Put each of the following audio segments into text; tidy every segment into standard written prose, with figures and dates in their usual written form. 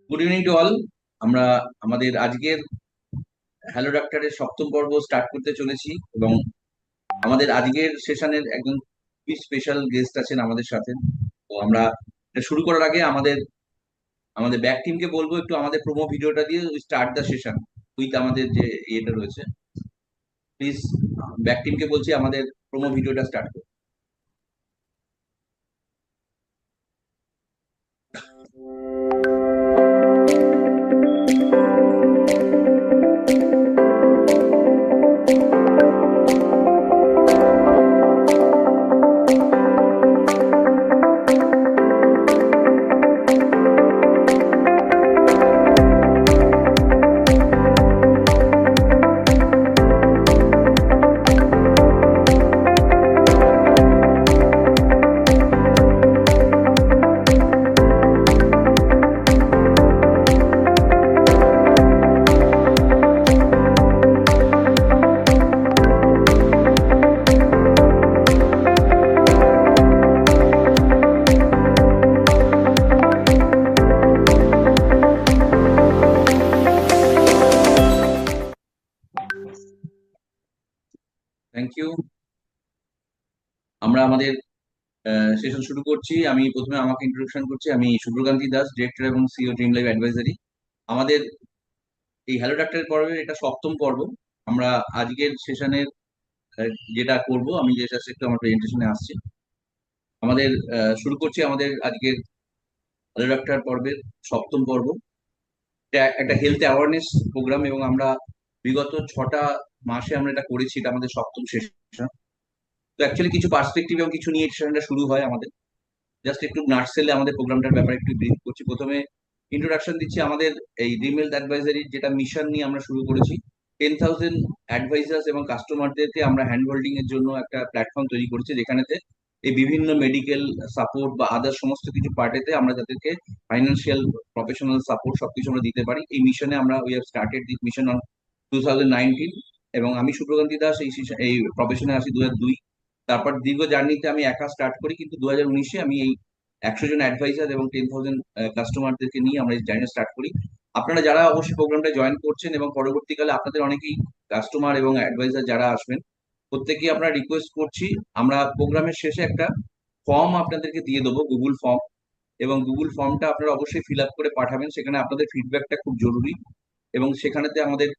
Good evening to all. আমরা আমাদের আজকের হ্যালো ডাক্তারের সপ্তম পর্ব স্টার্ট করতে চলেছি এবং আমাদের আজকের সেশনের একজন খুবই স্পেশাল গেস্ট আছেন আমাদের সাথে। তো আমরা এটা শুরু করার আগে আমাদের আমাদের ব্যাক টিমকে বলবো একটু আমাদের প্রোমো ভিডিওটা দিয়ে স্টার্ট দ্য সেশন উইথ আমাদের যে ইয়েটা রয়েছে। প্লিজ ব্যাক টিমকে বলছি আমাদের প্রোমো ভিডিওটা স্টার্ট করুন। Thank you. আমরা আমাদের সেশন শুরু করছি। আমি প্রথমে আমাকে ইন্ট্রোডাকশন করছি। আমি শুভ্রকান্তি দাস, ডিরেক্টর এবং সিইও ড্রিম লাইফ অ্যাডভাইজারি। আমাদের এই হ্যালো ডাক্তার পর্বের এটা সপ্তম পর্ব। আমরা আজকের সেশনের যেটা করব, আমি যে জাস্ট একটু আমার প্রেজেন্টেশনে আসছি। আমাদের শুরু করছি আমাদের আজকের হ্যালো ডাক্তার পর্বের সপ্তম পর্ব। এটা একটা হেলথ অ্যাওয়ারনেস প্রোগ্রাম এবং আমরা বিগত 6টা মাসে আমরা এটা করেছি। এটা আমাদের সপ্তম সেশন। তো অ্যাকচুয়ালি কিছু পার্সপেক্টিভ এবং কিছু নিয়ে সেশনটা শুরু হয় আমাদের। জাস্ট একটু নার্সেলে আমাদের প্রোগ্রামটার ব্যাপারে একটু ব্রিফ করছি। প্রথমে ইন্ট্রোডাকশন দিচ্ছি আমাদের এই ড্রিম হেলথ অ্যাডভাইজারি যেটা মিশন নিয়ে আমরা শুরু করেছি। 10,000 অ্যাডভাইজার্স এবং কাস্টমারদেরকে আমরা হ্যান্ড হোল্ডিং এর জন্য একটা প্ল্যাটফর্ম তৈরি করেছি, যেখানেতে এই বিভিন্ন মেডিকেল সাপোর্ট বা আদার সমস্ত কিছু পার্টেতে আমরা যাদেরকে ফাইন্যান্সিয়াল প্রফেশনাল সাপোর্ট সবকিছু আমরা দিতে পারি। এই মিশনে আমরা we have started this mission on 2019। এবং আমি শুভ্রকান্তি দাস এই প্রফেশনে আসি 2002। তারপর দীর্ঘ জার্নিতে আমি একা স্টার্ট করি, কিন্তু 2019-এ আমি এই 100 জন অ্যাডভাইজার এবং 10,000 কাস্টমারদেরকে নিয়ে আমরা এই জার্নি স্টার্ট করি। আপনারা যারা অবশ্যই প্রোগ্রামটা জয়েন করছেন এবং পরবর্তীকালে আপনাদের অনেকেই কাস্টমার এবং অ্যাডভাইজার যারা আসবেন, প্রত্যেকেই আমরা রিকোয়েস্ট করছি, আমরা প্রোগ্রামের শেষে একটা ফর্ম আপনাদেরকে দিয়ে দেবো, গুগল ফর্ম। এবং গুগল ফর্মটা আপনারা অবশ্যই ফিল আপ করে পাঠাবেন। সেখানে আপনাদের ফিডব্যাকটা খুব জরুরি। এবং সেখানেতে আমাদের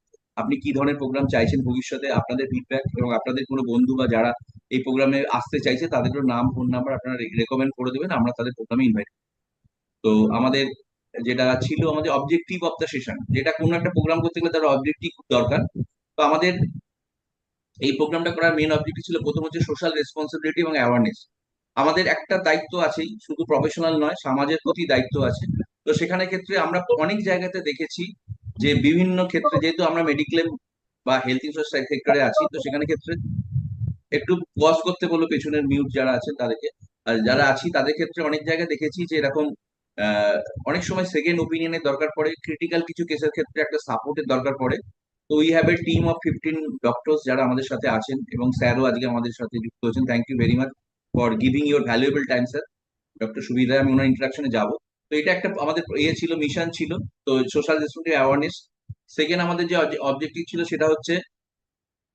আপনি কি ধরনের প্রোগ্রাম চাইছেন ভবিষ্যতে, আপনাদের ফিডব্যাক এবং আপনাদের কোনো বন্ধু বা যারা এই প্রোগ্রামে আসতে চাইছে তাদেরও নাম ফোন নাম্বার আপনারা রেকমেন্ড করে দেবেন, আমরা তাদের প্রোগ্রামে ইনভাইট। তো আমাদের যেটা ছিল আমাদের অবজেক্টিভ অফ দ্য সেশন, যেটা কোনো একটা প্রোগ্রাম করতে গেলে তার অবজেক্টিভ খুব দরকার। তো আমাদের এই প্রোগ্রামটা করার মেন অবজেক্টিভ ছিল প্রথম হচ্ছে সোশ্যাল রেসপন্সিবিলিটি এবং অ্যাওয়ারনেস। আমাদের একটা দায়িত্ব আছেই, শুধু প্রফেশনাল নয়, সমাজের প্রতি দায়িত্ব আছে। তো সেখানে ক্ষেত্রে আমরা অনেক জায়গাতে দেখেছি যে বিভিন্ন ক্ষেত্রে, যেহেতু আমরা মেডিক্লেম বা হেলথ ইন্স্যুরেন্স সেক্টরে আছি, তো সেখানে ক্ষেত্রে একটু পজ করতে বলবো পেছনের মিউট যারা আছেন তাদেরকে। আর যারা আছি তাদের ক্ষেত্রে অনেক জায়গায় দেখেছি যে এরকম আহ, অনেক সময় সেকেন্ড ওপিনিয়নের দরকার পড়ে, ক্রিটিক্যাল কিছু কেসের ক্ষেত্রে একটা সাপোর্টের দরকার পড়ে। তো we have a team of 15 doctors যারা আমাদের সাথে আছেন, এবং স্যারও আজকে আমাদের সাথে যুক্ত হয়েছেন। Thank you very much for giving your valuable time sir. Doctor Subidha, আমি ওনার ইন্টারাকশনে যাবো। তো এটা একটা আমাদের ইয়ে ছিল, মিশন ছিল। তো সোশ্যাল রেসপন্সিবিলিটি অ্যাওয়ারনেস। সেকেন্ড আমাদের যে অবজেক্টিভ ছিল সেটা হচ্ছে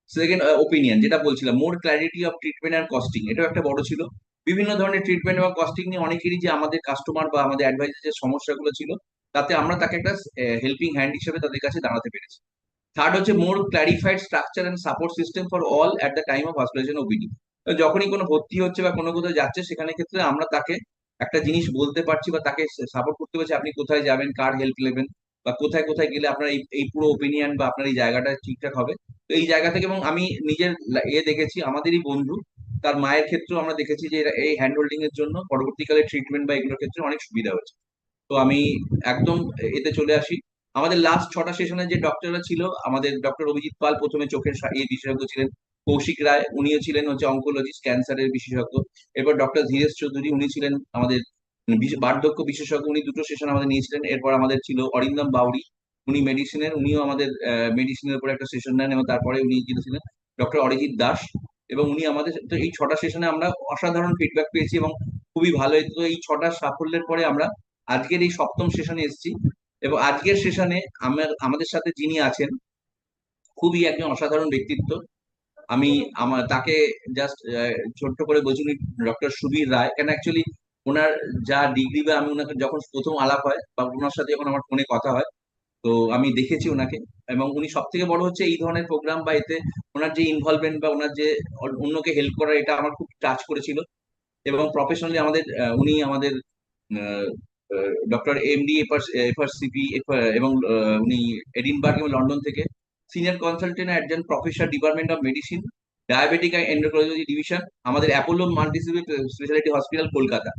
সেকেন্ড ওপিনিয়ন, যেটা বলছিলাম, more clarity of treatment and costing, এটাও একটা বড় ছিল। বিভিন্ন ধরনের ট্রিটমেন্ট এবং কস্টিং নিয়ে অনেকেরই যে আমাদের কাস্টমার বা আমাদের অ্যাডভাইজার যে সমস্যাগুলো ছিল, তাতে আমরা তাকে একটা হেল্পিং হ্যান্ড হিসেবে তাদের কাছে দাঁড়াতে পেরেছি। থার্ড হচ্ছে more clarified structure and support system for all at the time of hospitalization OPD. যখনই কোনো ভর্তি হচ্ছে বা কোনো কোথাও যাচ্ছে, সেখানে ক্ষেত্রে আমরা তাকে একটা জিনিস বলতে পারছি বা তাকে সাপোর্ট করতে পারছি, আপনি কোথায় যাবেন, কার হেল্প নেবেন, বা কোথায় কোথায় গেলে আপনার এই এই পুরো ওপিনিয়ন বা আপনার এই জায়গাটা ঠিকঠাক হবে। তো এই জায়গা থেকে, এবং আমি নিজের দেখেছি আমাদেরই বন্ধু, তার মায়ের ক্ষেত্রেও আমরা দেখেছি যে এই হ্যান্ড হোল্ডিং এর জন্য পরবর্তীকালে ট্রিটমেন্ট বা এগুলোর ক্ষেত্রে অনেক সুবিধা হয়েছে। তো আমি একদম এতে চলে আসি। আমাদের লাস্ট 6টা সেশনে যে ডক্টররা ছিল, আমাদের ডক্টর অভিজিৎ পাল প্রথমে চোখের বিশেষজ্ঞ ছিলেন। কৌশিক রায়, উনিও ছিলেন হচ্ছে অঙ্কোলজিস্ট, ক্যান্সারের বিশেষজ্ঞ। এরপর ডক্টর ধীরেশ চৌধুরী, উনি ছিলেন আমাদের বার্ধক্য বিশেষজ্ঞ, উনি দুটো সেশন আমাদের নিয়েছিলেন। এরপর আমাদের ছিল অরিন্দম বাউরি, উনি মেডিসিনের, উনিও আমাদের মেডিসিনের উপর একটা সেশন নেন। এবং তারপরে উনি যিনি ছিলেন ডক্টর অরিজিৎ দাস, এবং উনি আমাদের, তো এই 6টা সেশনে আমরা অসাধারণ ফিডব্যাক পেয়েছি এবং খুবই ভালো হয়েছে। তো এই 6টা সাফল্যের পরে আমরা আজকের এই সপ্তম সেশনে এসেছি। এবং আজকের সেশনে আমাদের সাথে যিনি আছেন খুবই একজন অসাধারণ ব্যক্তিত্ব। আমি তাকে জাস্ট ছোট্ট করে বলছি, ডক্টর সুবীর রায়। কেন অ্যাকচুয়ালি ওনার যা ডিগ্রি, বা আমি ওনাকে যখন প্রথম আলাপ হয় বা ওনার সাথে যখন আমার ফোনে কথা হয়, তো আমি দেখেছি ওনাকে। এবং উনি সব থেকে বড় হচ্ছে এই ধরনের প্রোগ্রাম বা এতে ওনার যে ইনভলভমেন্ট বা ওনার যে অন্যকে হেল্প করা, এটা আমার খুব টাচ করেছিল। এবং প্রফেশনালি উনি আমাদের ডক্টর এমডি এফআরসিপি এবং উনি এডিনবার্গ এবং লন্ডন থেকে senior consultant adjunct professor, department of medicine, diabetic and endocrinology division, আমাদের Apollo multi speciality hospital, Kolkata.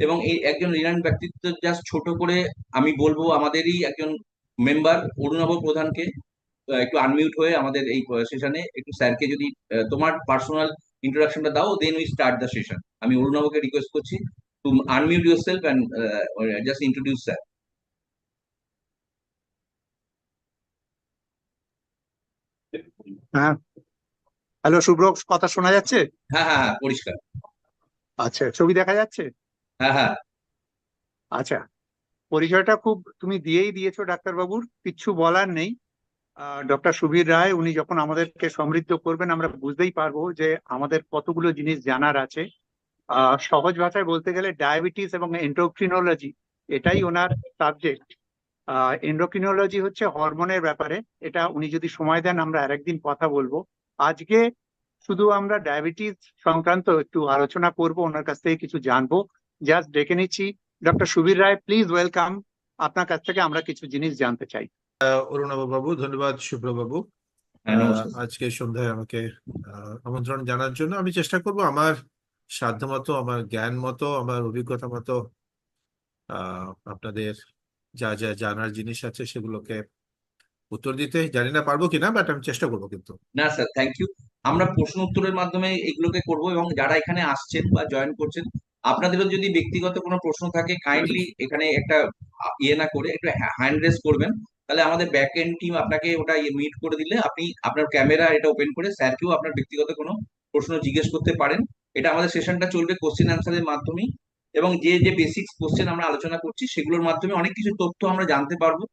এবং এই একজন রিনাউন্ড ব্যক্তিত্ব। জাস্ট ছোট করে আমি বলবো আমাদেরই একজন মেম্বার অরুণাভ প্রধানকে একটু আনমিউট হয়ে আমাদের এই সেশনে একটু স্যারকে যদি তোমার পার্সোনাল ইন্ট্রোডাকশনটা দাও, then we start the session. আমি অরুণাভকে রিকোয়েস্ট করছি to unmute your self and just introduce sir. হ্যাঁ, হ্যালো শুভ্র, কথা শোনা যাচ্ছে? হ্যাঁ হ্যাঁ হ্যাঁ, পরিষ্কার। আচ্ছা, ছবি দেখা যাচ্ছে? হ্যাঁ হ্যাঁ। আচ্ছা, পরিচয়টা খুব তুমি দিয়েই দিয়েছো ডাক্তারবাবুর, কিচ্ছু বলার নেই। ডক্টর সুবীর রায় উনি যখন আমাদেরকে সমৃদ্ধ করবেন আমরা বুঝতেই পারবো যে আমাদের কতগুলো জিনিস জানার আছে। সহজ ভাষায় বলতে গেলে ডায়াবেটিস এবং এন্ডোক্রিনোলজি এটাই ওনার সাবজেক্ট। এন্ডোক্রিনোলজি হচ্ছে হরমোনের ব্যাপারে, এটা উনি যদি সময় দেন আমরা আরেকদিন কথা বলবো। আজকে শুধু আমরা ডায়াবেটিস সংক্রান্ত একটু আলোচনা করব, ওনার কাছ থেকে কিছু জানবো। জাস্ট ডেকে নিচ্ছি doctor Subir Roy, please welcome. আপনার কাছ থেকে আমরা কিছু জিনিস জানতে চাই। অরুণাভ বাবু, ধন্যবাদ শুভ্রবাবু। হ্যাঁ, নমস্কার। আজকে সন্ধ্যায় আমাকে আমন্ত্রণ জানার জন্য। আমি চেষ্টা করব আমার সাধ্যমতো, আমার জ্ঞান মতো, আমার অভিজ্ঞতা মতো আপনাদের যা যা জানার জিনিস আছে সেগুলোকে উত্তর দিতে। জানি না পারবো কিনা, বাট আমি চেষ্টা করবো কিন্তু। না স্যার, থ্যাংক ইউ। আমরা প্রশ্ন উত্তরের মাধ্যমে এগুলোকে করব। এবং যারা এখানে আসছেন বা জয়েন করছেন, আপনাদেরও যদি ব্যক্তিগত কোনো প্রশ্ন থাকে, কাইন্ডলি এখানে একটা ইয়ে না করে একটু হ্যান্ড রেজ করবেন। তাহলে আমাদের ব্যাক এন্ড টিম আপনাকে ওটা মিট করে দিলে আপনি আপনার ক্যামেরা এটা ওপেন করে স্যারকেও আপনার ব্যক্তিগত কোনো প্রশ্ন জিজ্ঞেস করতে পারেন। এটা আমাদের সেশনটা চলবে কোশ্চেন অ্যান্সারের মাধ্যমেই। এবং যে যে বেসিক্স কোশ্চেন আমরা আলোচনা করছি সেগুলোর মাধ্যমে অনেক কিছু তথ্য আমরা জানতে পারবো।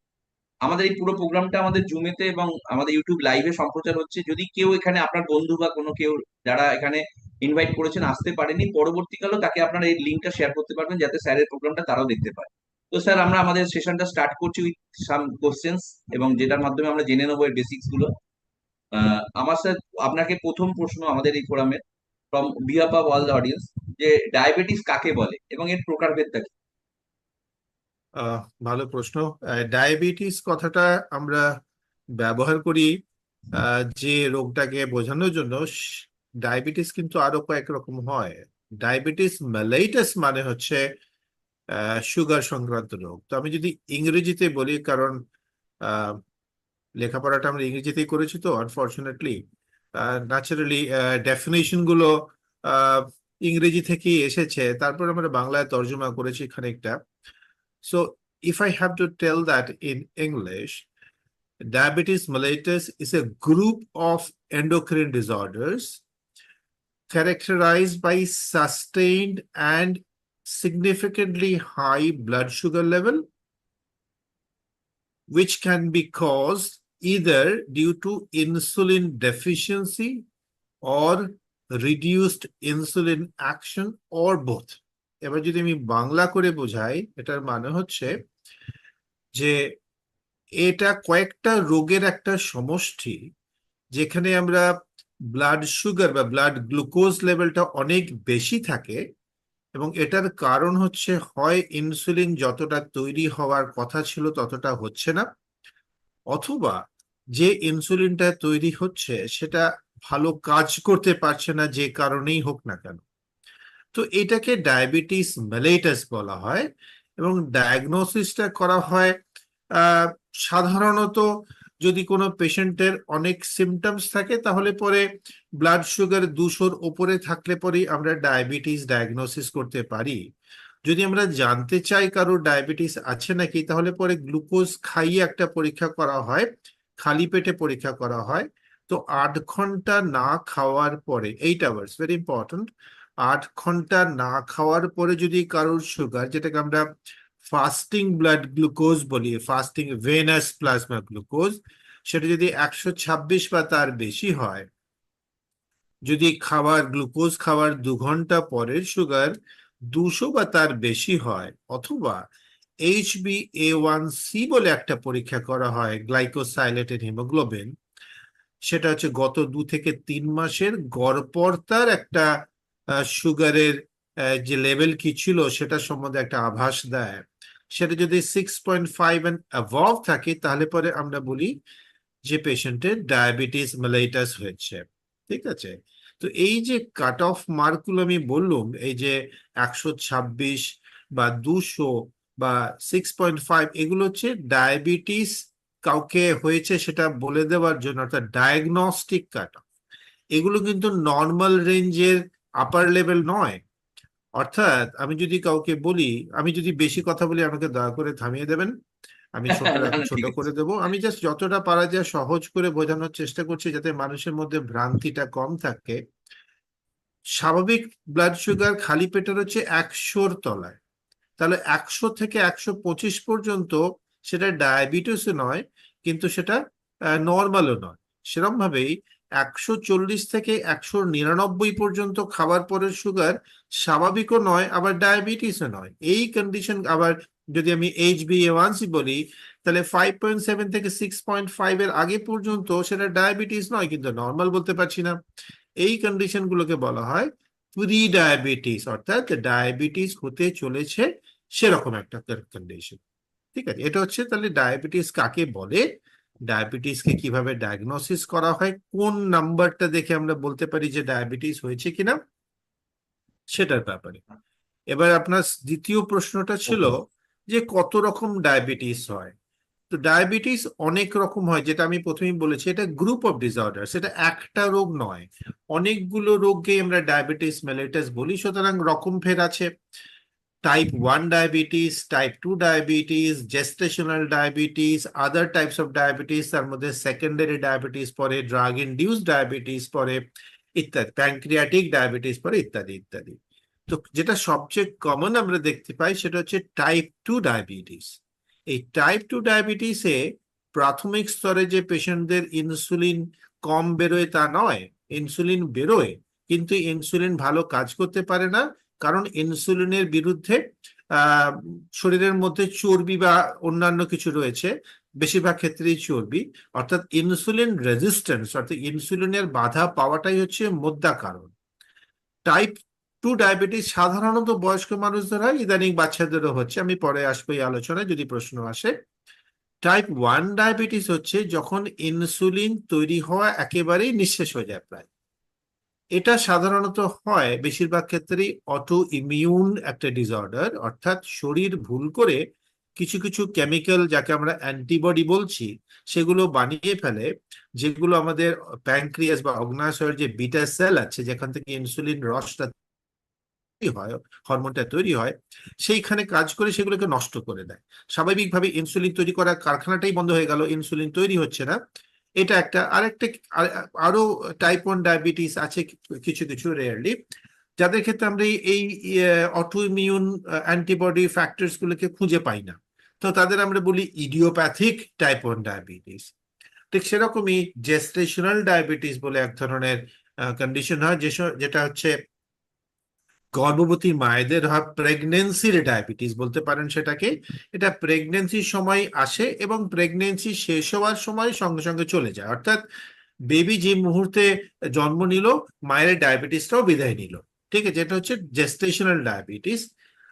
আমাদের এই পুরো প্রোগ্রামটা আমাদের জুমেতে এবং আমাদের ইউটিউব লাইভে সম্প্রচার হচ্ছে। যদি কেউ এখানে আপনার বন্ধু বা কোনো কেউ যারা এখানে ইনভাইট করেছেন আসতে পারেনি, পরবর্তীকালেও তাকে আপনারা এই লিঙ্কটা শেয়ার করতে পারবেন যাতে স্যারের প্রোগ্রামটা তারাও দেখতে পায়। তো স্যার, আমরা আমাদের সেশনটা স্টার্ট করছি উইথ সাম কোশ্চেন্স, এবং যেটার মাধ্যমে আমরা জেনে নেবো এর বেসিক্স গুলো। আমার স্যার আপনাকে প্রথম প্রশ্ন আমাদের এই ফোরামের, from behalf of all the audience, যে ডায়াবেটিস কাকে বলে এবং এর প্রকারভেদটা কি? ভালো প্রশ্ন। ডায়াবেটিস কথাটা আমরা ব্যবহার করি যে রোগটাকে বোঝানোর জন্য। ডায়াবেটিস কিন্তু আরো কয়েক রকম হয়। ডায়াবেটিস মেলাইটাস মানে হচ্ছে সুগার সংক্রান্ত রোগ। তো আমি যদি ইংরেজিতে বলি, কারণ লেখাপড়াটা আমরা ইংরেজিতেই করেছি, তো আনফরচুনেটলি ন্যাচারালি ডেফিনেশন গুলো ইংরেজি থেকেই এসেছে, তারপর আমরা বাংলায় তর্জমা করেছি খানিকটা। So if I have to tell that in English, diabetes mellitus is a group of endocrine disorders characterized by sustained and significantly high blood sugar level, which can be caused either due to insulin deficiency or reduced insulin action or both. এবার যদি আমি বাংলা করে বোঝাই, এটার মানে হচ্ছে যে এটা কয়েকটা রোগের একটা সমষ্টি, যেখানে আমরা ব্লাড সুগার বা ব্লাড গ্লুকোজ লেভেলটা অনেক বেশি থাকে। এবং এটার কারণ হচ্ছে হয় ইনসুলিন যতটা তৈরি হওয়ার কথা ছিল ততটা হচ্ছে না, অথবা যে ইনসুলিনটা তৈরি হচ্ছে সেটা ভালো কাজ করতে পারছে না, যে কারণেই হোক না কেন। তো এটাকে ডায়াবেটিস মেলাইটাস বলা হয়। এবং ডায়াগনোসিসটা করা হয় সাধারণত যদি কোনো পেশেন্টের অনেক সিমটমস থাকে, তাহলে পরে ব্লাড সুগার 200-র উপরে থাকলে পরেই আমরা ডায়াবেটিস ডায়াগনোসিস করতে পারি। যদি আমরা জানতে চাই কারোর ডায়াবেটিস আছে নাকি, তাহলে পরে গ্লুকোজ খাইয়ে একটা পরীক্ষা করা হয়, খালি পেটে পরীক্ষা করা হয়। তো 8 ঘন্টা না খাওয়ার পরে, 8 আওয়ার্স, ভেরি ইম্পর্টেন্ট, 8 ঘন্টা না খাওয়ার পরে যদি কারোর সুগার, যেটাকে আমরা ফাস্টিং ব্লাড গ্লুকোজ বলি, ফাস্টিং ভেনাস প্লাজমা গ্লুকোজ, সেটা যদি 126 বা তার বেশি হয়, যদি গ্লুকোজ খাওয়ার 2 ঘন্টা পরের সুগার 200 বা তার বেশি হয়, অথবা HbA1c বলে একটা পরীক্ষা করা হয়, গ্লাইকোসাইলেটেড হিমোগ্লোবিন, সেটা হচ্ছে গত 2 থেকে 3 মাসের গড়পড়তার একটা সুগারের যে লেভেল কি ছিল সেটা সম্বন্ধে একটা আভাস দেয়। সেটা যদি 6.5 অ্যান্ড অ্যাবভ থাকে, তাহলে পরে আমরা বলি যে পেশেন্টের ডায়াবেটিস মেলাইটাস হয়েছে। ঠিক আছে, তো এই যে কাট অফ মার্কগুলো আমি বললাম, এই যে 126 বা 200 বা 6.5, এগুলো হচ্ছে ডায়াবেটিস কাউকে হয়েছে সেটা বলে দেওয়ার জন্য, অর্থাৎ ডায়াগনস্টিক কাট অফ। এগুলো কিন্তু নর্মাল রেঞ্জের আপার লেভেল নয়। অর্থাৎ আমি যদি কাউকে বলি, আমি যদি বেশি কথা বলি আমাকে দয়া করে থামিয়ে দেবেন, আমি না না ছোট ঠিক আছে। করে দেবো। আমি জাস্ট যতটা পারা যায় সহজ করে বোঝানোর চেষ্টা করছি, যাতে মানুষের মধ্যে ভ্রান্তিটা কম থাকে। স্বাভাবিক ব্লাড সুগার খালি পেটের হচ্ছে 100-র তলায়, তাহলে 100 থেকে 125 পর্যন্ত সেটা ডায়াবেটিসও নয়, কিন্তু সেটা নর্মালও নয়। সেরকম ভাবেই 140 থেকে 199 পর্যন্ত খাবার পরের সুগার স্বাভাবিকও নয়, আবার ডায়াবেটিসও নয়। এই কন্ডিশন আবার যদি আমি HbA1c বলি, তাহলে 5.7 থেকে 6.5 এর আগে পর্যন্ত সেটা ডায়াবেটিস নয়, কিন্তু নর্মাল বলতে পারছি না। এই কন্ডিশন গুলোকে বলা হয় প্রি ডায়াবেটিস, অর্থাৎ ডায়াবেটিস হতে চলেছে সেরকম একটা কন্ডিশন। ঠিক আছে, এটা হচ্ছে তাহলে ডায়াবেটিস কাকে বলে, ডায়াবেটিসকে কিভাবে ডায়াগনোসিস করা হয়, কোন নাম্বারটা দেখে আমরা বলতে পারি যে ডায়াবেটিস হয়েছে কিনা, সেটার ব্যাপারে। এবার আপনার দ্বিতীয় প্রশ্নটা ছিল যে কত রকম ডায়াবেটিস হয়। তো ডায়াবেটিস অনেক রকম হয়, যেটা আমি প্রথমেই বলেছি, এটা গ্রুপ অফ ডিসঅর্ডার, সেটা একটা রোগ নয়, অনেকগুলো রোগকে আমরা ডায়াবেটিস মেলাইটাস বলি। সুতরাং রকম ফের আছে, type 1 diabetes, type 2 diabetes, gestational diabetes, other types of diabetes, তার মধ্যে সেকেন্ডারি ডায়াবেটিস পরে, ড্রাগ ইনডিউসড ডায়াবেটিস পরে, ইত্যাদি, প্যানক্রিয়াটিক ডায়াবেটিস পরে, ইত্যাদি ইত্যাদি। তো যেটা সবচেয়ে কমন আমরা দেখতে পাই সেটা হচ্ছে টাইপ 2 ডায়াবেটিস। এই টাইপ 2 ডায়াবেটিসে প্রাথমিক স্তরে যে পেশেন্টদের ইনসুলিন কম বেরোয় তা নয়, ইনসুলিন বেরোয়, কিন্তু ইনসুলিন ভালো কাজ করতে পারে না, কারণ ইনসুলিনের বিরুদ্ধে শরীরের মধ্যে চর্বি বা অন্যান্য কিছু রয়েছে, বেশিরভাগ ক্ষেত্রেই চর্বি, অর্থাৎ ইনসুলিন রেজিস্ট্যান্স, অর্থাৎ ইনসুলিনের বাধা পাওয়াটাই হচ্ছে মোদ্দা কারণ। টাইপ 2 ডায়াবেটিস সাধারণত বয়স্ক মানুষদের হয়, ইদানিং বাচ্চাদেরও হচ্ছে, আমি পরে আসবো এই আলোচনায় যদি প্রশ্ন আসে। টাইপ 1 ডায়াবেটিস হচ্ছে যখন ইনসুলিন তৈরি হওয়া একেবারেই নিঃশেষ হয়ে যায় প্রায়। এটা সাধারণত হয় বেশিরভাগ ক্ষেত্রেই অটো ইমিউন একটা ডিসঅর্ডার, অর্থাৎ শরীর ভুল করে কিছু কিছু কেমিক্যাল, যাকে আমরা অ্যান্টিবডি বলছি, সেগুলো বানিয়ে ফেলে, যেগুলো আমাদের প্যানক্রিয়াস বা অগ্ন্যাশয়ের যে বিটা সেল আছে, যেখান থেকে ইনসুলিন রসটা হয়, হরমোনটা তৈরি হয়, সেইখানে কাজ করে সেগুলোকে নষ্ট করে দেয়। স্বাভাবিকভাবে ইনসুলিন তৈরি করার কারখানাটাই বন্ধ হয়ে গেল, ইনসুলিন তৈরি হচ্ছে না। এটা একটা। আরেকটা আরো টাইপ 1 ডায়াবেটিস আছে কিছু কিছু রেয়ারলি, যাদের ক্ষেত্রে আমরা এই অটো ইমিউন অ্যান্টিবডি ফ্যাক্টরস গুলোকে খুঁজে পাই না, তো তাদের আমরা বলি ইডিওপ্যাথিক টাইপ 1 ডায়াবেটিস। ঠিক সেরকমই জেস্টেশনাল ডায়াবেটিস বলে এক ধরনের কন্ডিশন হয়, যেটা হচ্ছে গর্ভবতী মায়েদের হয়, প্রেগনেন্সির ডায়াবেটিস বলতে পারেন সেটাকে। এটা প্রেগনেন্সির সময় আসে এবং প্রেগনেন্সি শেষ হওয়ার সময় সঙ্গে সঙ্গে চলে যায়, অর্থাৎ বেবি যে মুহূর্তে জন্ম নিল, মায়ের ডায়াবেটিসটাও বিদায় নিল। ঠিক আছে, এটা হচ্ছে জেস্টেশনাল ডায়াবেটিস।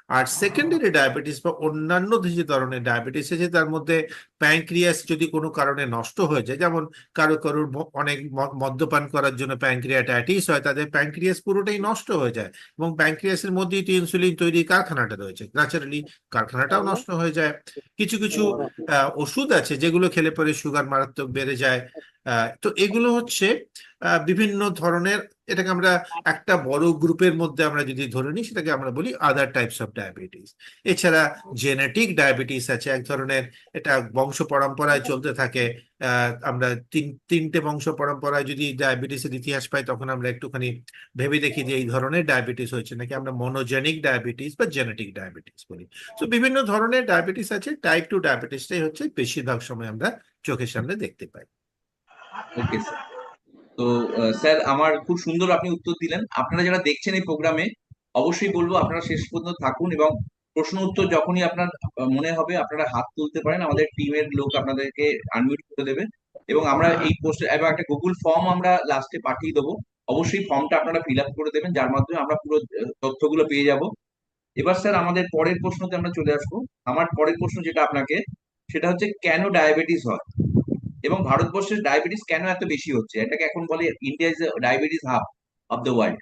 আর সেকেন্ডারি ডায়াবেটিস বা অন্যান্য যে ধরনের ডায়াবেটিস আছে, তার মধ্যে প্যানক্রিয়াস যদি কোনো কারণে নষ্ট হয়ে যায়, যেমন কারোর অনেক মদ্যপান করার জন্য প্যানক্রিয়াটাইটিস হয়, তাদের প্যানক্রিয়াস পুরোটাই নষ্ট হয়ে যায়, এবং প্যানক্রিয়াসের মধ্যেই তো ইনসুলিন তৈরির কারখানাটা রয়েছে, ন্যাচারালি কারখানাটাও নষ্ট হয়ে যায়। কিছু কিছু ওষুধ আছে যেগুলো খেলে পরে সুগার মারাত্মক বেড়ে যায়, তো এগুলো হচ্ছে বিভিন্ন ধরনের, এটাকে আমরা একটা বড় গ্রুপের মধ্যে আমরা যদি ধরে নিই সেটাকে আমরা বলি আদার টাইপস অফ ডায়াবেটিস। এছাড়া জেনেটিক ডায়াবেটিস আছে এক ধরনের, এটা বংশ পরম্পরায় চলতে থাকে। আমরা তিনটে বংশ পরম্পরায় যদি ডায়াবেটিসের ইতিহাস পাই তখন আমরা একটুখানি ভেবে দেখি যে এই ধরনের ডায়াবেটিস হয়েছে নাকি, আমরা মনোজেনিক ডায়াবেটিস বা জেনেটিক ডায়াবেটিস বলি। তো বিভিন্ন ধরনের ডায়াবেটিস আছে, টাইপ 2 ডায়াবেটিসটাই হচ্ছে বেশিরভাগ সময় আমরা চোখের সামনে দেখতে পাই। Okay sir. তো স্যার আমার খুব সুন্দর আপনি উত্তর দিলেন। আপনারা যারা দেখছেন এই প্রোগ্রামে, অবশ্যই বলবো আপনারা শেষ পর্যন্ত থাকুন, এবং প্রশ্ন উত্তর যখনই আপনার মনে হবে আপনারা হাত তুলতে পারেন, আমাদের টিমের লোক আপনাদেরকে আনমিউট করে দেবে। এবং আমরা এই পোস্ট এবং একটা গুগল ফর্ম আমরা লাস্টে পাঠিয়ে দেবো, অবশ্যই ফর্মটা আপনারা ফিল আপ করে দেবেন, যার মাধ্যমে আমরা পুরো তথ্যগুলো পেয়ে যাব। এবার স্যার আমাদের পরের প্রশ্নতে আমরা চলে আসবো। আমার পরের প্রশ্ন যেটা আপনাকে, সেটা হচ্ছে কেন ডায়াবেটিস হয়, এবং ভারতবর্ষের ডায়াবেটিস কেন এত বেশি হচ্ছে? এটাকে এখন বলে India is diabetes hub of the world.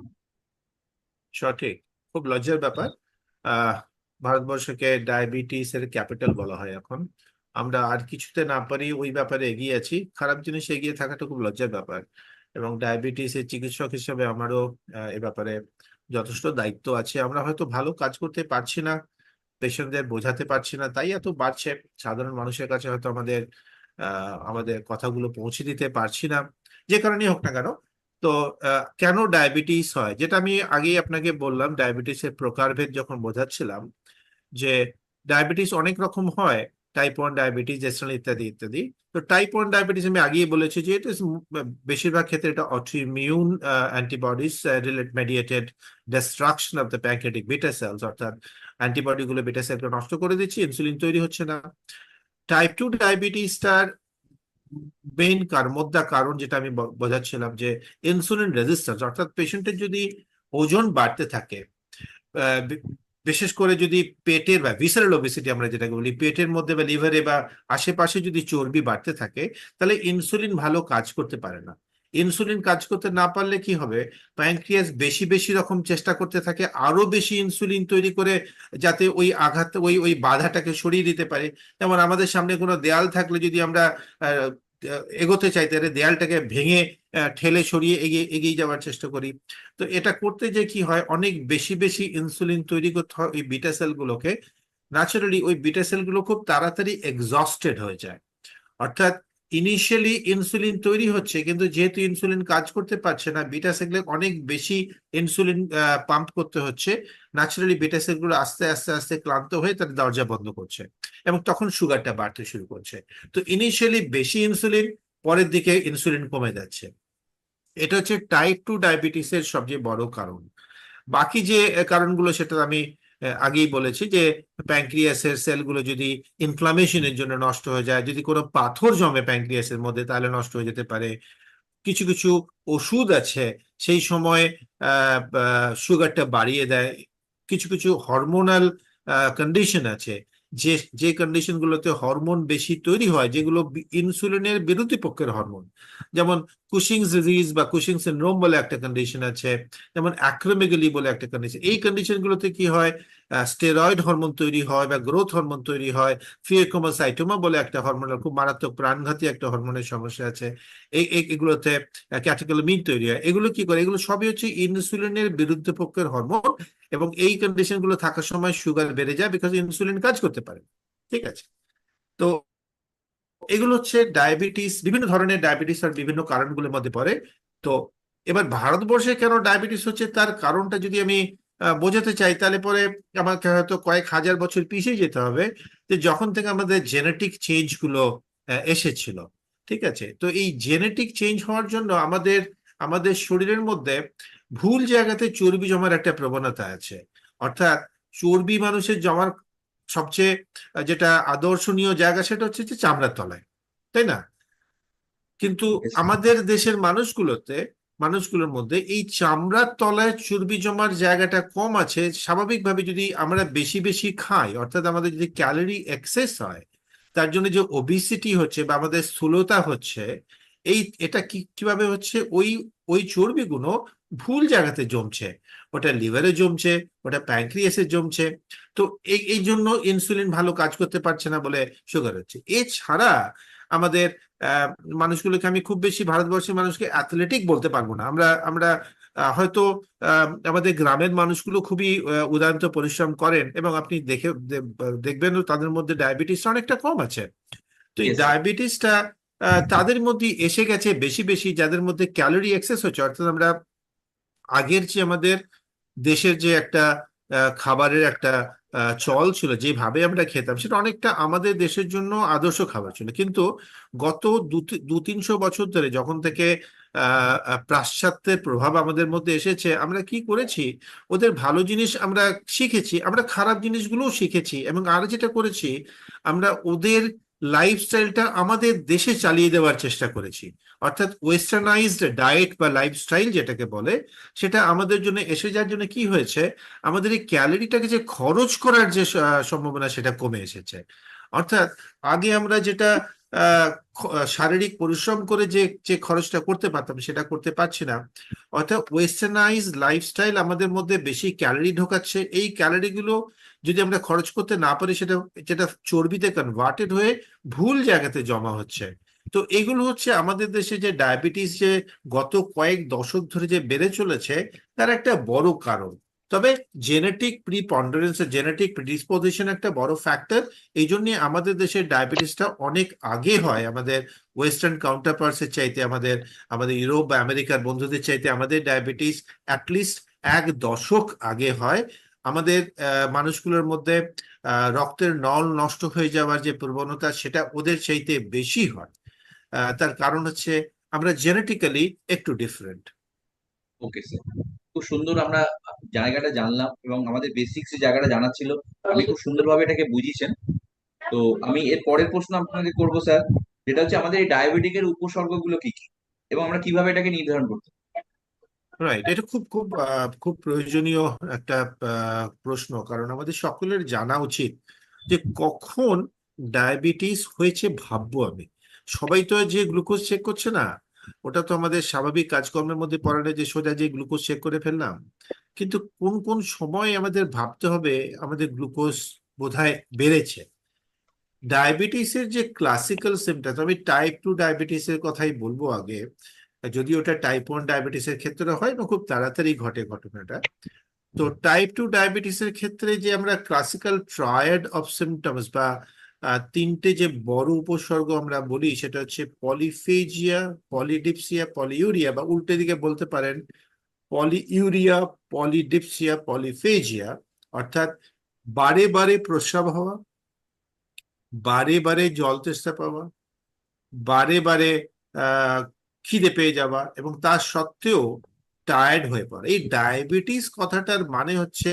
সঠিক, খুব লজ্জার ব্যাপার। আহ ভারতবর্ষকে ডায়াবেটিস এর ক্যাপিটাল বলা হয় এখন। আমরা আর কিছুতে না পারি ওই ব্যাপারে এগিয়ে আছি, খারাপ জিনিস এগিয়ে থাকাটা খুব লজ্জার ব্যাপার। এবং ডায়াবেটিস এর চিকিৎসক হিসেবে আমারও এ ব্যাপারে যথেষ্ট দায়িত্ব আছে। আমরা হয়তো ভালো কাজ করতে পারছি না, পেশেন্টদের বোঝাতে পারছি না, তাই এত বাড়ছে। সাধারণ মানুষের কাছে হয়তো আমাদের কথাগুলো পৌঁছে দিতে পারছি না, যে কারণেই হোক না কেন। তো কেন ডায়াবেটিস হয়, যেটা আমি আগেই আপনাকে বললাম, ডায়াবেটিসের প্রকারভেদ যখন বোঝাচ্ছিলাম, যে ডায়াবেটিস অনেক রকম হয়, টাইপ 1 ডায়াবেটিস, জেস্টাল ইত্যাদি ইত্যাদি। তো টাইপ 1 ডায়াবেটিস আমি আগেই বলেছি যে এটা বেশিরভাগ ক্ষেত্রে এটা autoimmune antibodies mediated destruction of the pancreatic beta cells, অর্থাৎ অ্যান্টিবডি গুলো বিটা সেলকে নষ্ট করে দিচ্ছে, ইনসুলিন তৈরি হচ্ছে না। টাইপ 2 ডায়াবেটিসটার মেইন মোদ্দা কারণ যেটা আমি বোঝাচ্ছিলাম, যে ইনসুলিন রেজিস্ট্যান্স, অর্থাৎ পেশেন্টের যদি ওজন বাড়তে থাকে, বিশেষ করে যদি পেটের বা ভিসারাল ওবেসিটি আমরা যেটাকে বলি, পেটের মধ্যে বা লিভারে বা আশেপাশে যদি চর্বি বাড়তে থাকে, তাহলে ইনসুলিন ভালো কাজ করতে পারে না। ইনসুলিন কাজ করতে না পারলে কি হবে, প্যানক্রিয়াস বেশি বেশি রকম চেষ্টা করতে থাকে আরো বেশি ইনসুলিন তৈরি করে, যাতে ওই আঘাত ওই বাধাটাকে সরিয়ে দিতে পারে। যেমন আমাদের সামনে কোনো দেয়াল থাকলে যদি আমরা এগোতে চাই, তাহলে দেয়ালটাকে ভেঙে ঠেলে সরিয়ে এগিয়ে এগিয়ে যাওয়ার চেষ্টা করি। তো এটা করতে যে কি হয়, অনেক বেশি বেশি ইনসুলিন তৈরি করতে হয় ওই বিটা সেল গুলোকে। ন্যাচারালি ওই বিটা সেল গুলো খুব তাড়াতাড়ি এক্সস্টেড হয়ে যায়। অর্থাৎ ইনিশিয়ালি ইনসুলিন তৈরি হচ্ছে, কিন্তু যেহেতু ইনসুলিন কাজ করতে পারছে না, বিটা সেলকে অনেক বেশি ইনসুলিন পাম্প করতে হচ্ছে, ন্যাচারালি বিটা সেলগুলো আস্তে আস্তে আস্তে ক্লান্ত হয়ে তার দরজা বন্ধ করছে, এবং তখন সুগারটা বাড়তে শুরু করছে। তো ইনিশিয়ালি বেশি ইনসুলিন, পরের দিকে ইনসুলিন কমে যাচ্ছে। এটা হচ্ছে টাইপ 2 ডায়াবেটিসের সবচেয়ে বড় কারণ। বাকি যে কারণগুলো সেটা আমি আগেই বলেছি, যে প্যানক্রিয়াসের সেলগুলো যদি ইনফ্লামেশনের জন্য নষ্ট হয়ে যায়, যদি কোনো পাথর জমে প্যানক্রিয়াসের মধ্যে, তাহলে নষ্ট হয়ে যেতে পারে। কিছু কিছু ওষুধ আছে সেই সময় সুগারটা বাড়িয়ে দেয়। কিছু কিছু হরমোনাল কন্ডিশন আছে, যে যে কন্ডিশন গুলোতে হরমোন বেশি তৈরি হয়, যেগুলো ইনসুলিনের বিরোধী পক্ষের হরমোন, যেমন কুশিংস ডিজিজ বা কুশিং সিনড্রোম বলে একটা কন্ডিশন আছে, যেমন অ্যাক্রোমেগালি বলে একটা কন্ডিশন। এই কন্ডিশন গুলোতে কি হয়, স্টেরয়েড হরমোন তৈরি হয় বা গ্রোথ হরমোন তৈরি হয়। ফিওক্রোমোসাইটোমা বলে একটা হরমোনের খুব মারাত্মক প্রাণঘাতী একটা হরমোনের সমস্যা আছে। এগুলোতে ক্যাটেকোলামিন তৈরি হয়। এগুলো কি করে, এগুলো সবই হচ্ছে ইনসুলিনের বিরুদ্ধে পক্ষের হরমোন, এবং এই কন্ডিশন গুলো থাকার সময় সুগার বেড়ে যায়, বিকজ ইনসুলিন কাজ করতে পারে। ঠিক আছে, তো এগুলো হচ্ছে ডায়াবেটিস, বিভিন্ন ধরনের ডায়াবেটিস আর বিভিন্ন কারণগুলোর মধ্যে পড়ে। তো এবার ভারতবর্ষে কেন ডায়াবেটিস হচ্ছে তার কারণটা যদি আমি বোঝাতে চাই, তাহলে পরে আমাকে হয়তো কয়েক হাজার বছর পিছিয়ে যেতে হবে, যে যখন থেকে আমাদের জেনেটিক চেঞ্জ গুলো এসেছিল। ঠিক আছে, তো এই জেনেটিক চেঞ্জ হওয়ার জন্য আমাদের আমাদের শরীরের মধ্যে ভুল জায়গাতে চর্বি জমার একটা প্রবণতা আছে। অর্থাৎ চর্বি মানুষের জমার সবচেয়ে যেটা আদর্শনীয় জায়গা, সেটা হচ্ছে যে চামড়ার তলায়, তাই না? কিন্তু Yes, আমাদের দেশের মানুষগুলোর মধ্যে এই চামড়ার তলায় চর্বি জমার জায়গাটা কম আছে। স্বাভাবিকভাবে যদি আমরা বেশি বেশি খাই, অর্থাৎ আমাদের যদি ক্যালোরি এক্সেস হয়, তার জন্য যে ওবিসিটি হচ্ছে বা আমাদের স্থূলতা হচ্ছে, এটা কিভাবে হচ্ছে, ওই ওই চর্বিগুলো ভুল জায়গাতে জমছে। ওটা লিভারে জমছে, ওটা প্যানক্রিয়াসে জমছে। তো এই জন্য ইনসুলিন ভালো কাজ করতে পারছে না বলে সুগার হচ্ছে। এছাড়া আমাদের আহ, মানুষগুলোকে আমি খুব বেশি ভারতবর্ষের মানুষকে অ্যাথলেটিক বলতে পারবো না। আমরা আমরা হয়তো আমাদের গ্রামের মানুষগুলো খুবই উদান্ত পরিশ্রম করেন, এবং আপনি দেখবেন তাদের মধ্যে ডায়াবেটিস অনেকটা কম আছে। তো এই ইয়েস স্যার। ডায়াবেটিসটা তাদের মধ্যে এসে গেছে বেশি বেশি, যাদের মধ্যে ক্যালোরি এক্সেস হচ্ছে। অর্থাৎ আমরা আগের যে আমাদের দেশের যে একটা খাবারের একটা চল ছিল, যেভাবে আমরা খেতাম সেটা অনেকটা আমাদের দেশের জন্য আদর্শ খাবার ছিল। কিন্তু গত 200-300 বছর ধরে যখন থেকে পাশ্চাত্যের প্রভাব আমাদের মধ্যে এসেছে, আমরা কি করেছি, ওদের ভালো জিনিস আমরা শিখেছি, আমরা খারাপ জিনিসগুলোও শিখেছি, এবং আর যেটা করেছি, আমরা ওদের লাইফস্টাইলটা আমাদের দেশে চালিয়ে দেওয়ার চেষ্টা করেছি। অর্থাৎ ওয়েস্টার্নাইজড ডায়েট বা লাইফস্টাইল যেটাকে বলে, সেটা আমাদের জন্য এসে যাওয়ার জন্য কি হয়েছে, আমাদের এই ক্যালোরিটাকে যে খরচ করার যে সম্ভাবনা সেটা কমে এসেছে। অর্থাৎ আগে আমরা যেটা শারীরিক পরিশ্রম করে যে যে খরচটা করতে পারতাম সেটা করতে পারছি না। অর্থাৎ ওয়েস্টার্নাইজ লাইফস্টাইল আমাদের মধ্যে বেশি ক্যালোরি ঢোকাচ্ছে। এই ক্যালোরিগুলো যদি আমরা খরচ করতে না পারি, সেটা যেটা চর্বিতে কনভার্টেড হয়ে ভুল জায়গাতে জমা হচ্ছে। তো এগুলো হচ্ছে আমাদের দেশে যে ডায়াবেটিস যে গত কয়েক দশক ধরে যে বেড়ে চলেছে, তার একটা বড় কারণ। তবে জেনেটিক প্রিপন্ডারেন্স, জেনেটিক প্রিডিসপোজিশন একটা বড় ফ্যাক্টর। এই জন্য আমাদের দেশের ডায়াবেটিসটা অনেক আগে হয় আমাদের ওয়েস্টার্ন কাউন্টারপার্টসের চাইতে, আমাদের আমাদের ইউরোপ বা আমেরিকার বন্ধুদের চাইতে আমাদের ডায়াবেটিস অ্যাটলিস্ট 1 দশক আগে হয়। আমাদের মানুষগুলোর মধ্যে রক্তের নল নষ্ট হয়ে যাওয়ার যে প্রবণতা, সেটা ওদের চাইতে বেশি হয়। তার কারণ হচ্ছে আমরা জেনেটিক্যালি একটু ডিফারেন্ট। ওকে স্যার, খুব সুন্দর আমরা জায়গাটা জানলাম, এবং আমাদের বেসিক্স যে জায়গাটা জানা ছিল আপনি খুব সুন্দরভাবে এটাকে বুঝিয়েছেন। তো আমি এর পরের প্রশ্ন আপনাকে করবো স্যার, যেটা হচ্ছে আমাদের এই ডায়াবেটিকের উপসর্গগুলো কি কি, এবং আমরা কিভাবে এটাকে নির্ধারণ করতে পারি? রাইট, এটা খুব খুব খুব প্রয়োজনীয় একটা প্রশ্ন, কারণ আমাদের সকলের জানা উচিত যে কখন ডায়াবেটিস হয়েছে। ভাববো আমি, সবাই তো যে গ্লুকোজ চেক করছে না, ওটা তো আমাদের স্বাভাবিক কাজকর্মের মধ্যে পড়ে না যে সোজা যে গ্লুকোজ চেক করে ফেললাম। কিন্তু কোন কোন সময় আমাদের ভাবতে হবে আমাদের গ্লুকোজ বোধহয় বেড়েছে। ডায়াবেটিসের যে ক্লাসিক্যাল সিমটমস, আমি টাইপ 2 ডায়াবেটিসের কথাই বলবো আগে, যদি ওটা টাইপ 1 ডায়াবেটিসের ক্ষেত্রে হয় এবং খুব তাড়াতাড়ি ঘটে ঘটনাটা। তো টাইপ 2 ডায়াবেটিসের ক্ষেত্রে যে আমরা ক্লাসিক্যাল ট্রায়াড অফ সিমটমস বা 3টে যে বড় উপসর্গ আমরা বলি, সেটা হচ্ছে পলিফেজিয়া, পলিডিপসিয়া, পলিইউরিয়া, বা উল্টে দিকে বলতে পারেন পলিইউরিয়া, পলিডিপসিয়া, পলিফেজিয়া। অর্থাৎ বারে বারে প্রস্রাব হওয়া, বারে বারে জল তেষ্টা পাওয়া, বারে বারে আহ খিদে পেয়ে যাওয়া, এবং তার সত্ত্বেও টায়ার্ড হয়ে পড়া। এই ডায়াবেটিস কথাটার মানে হচ্ছে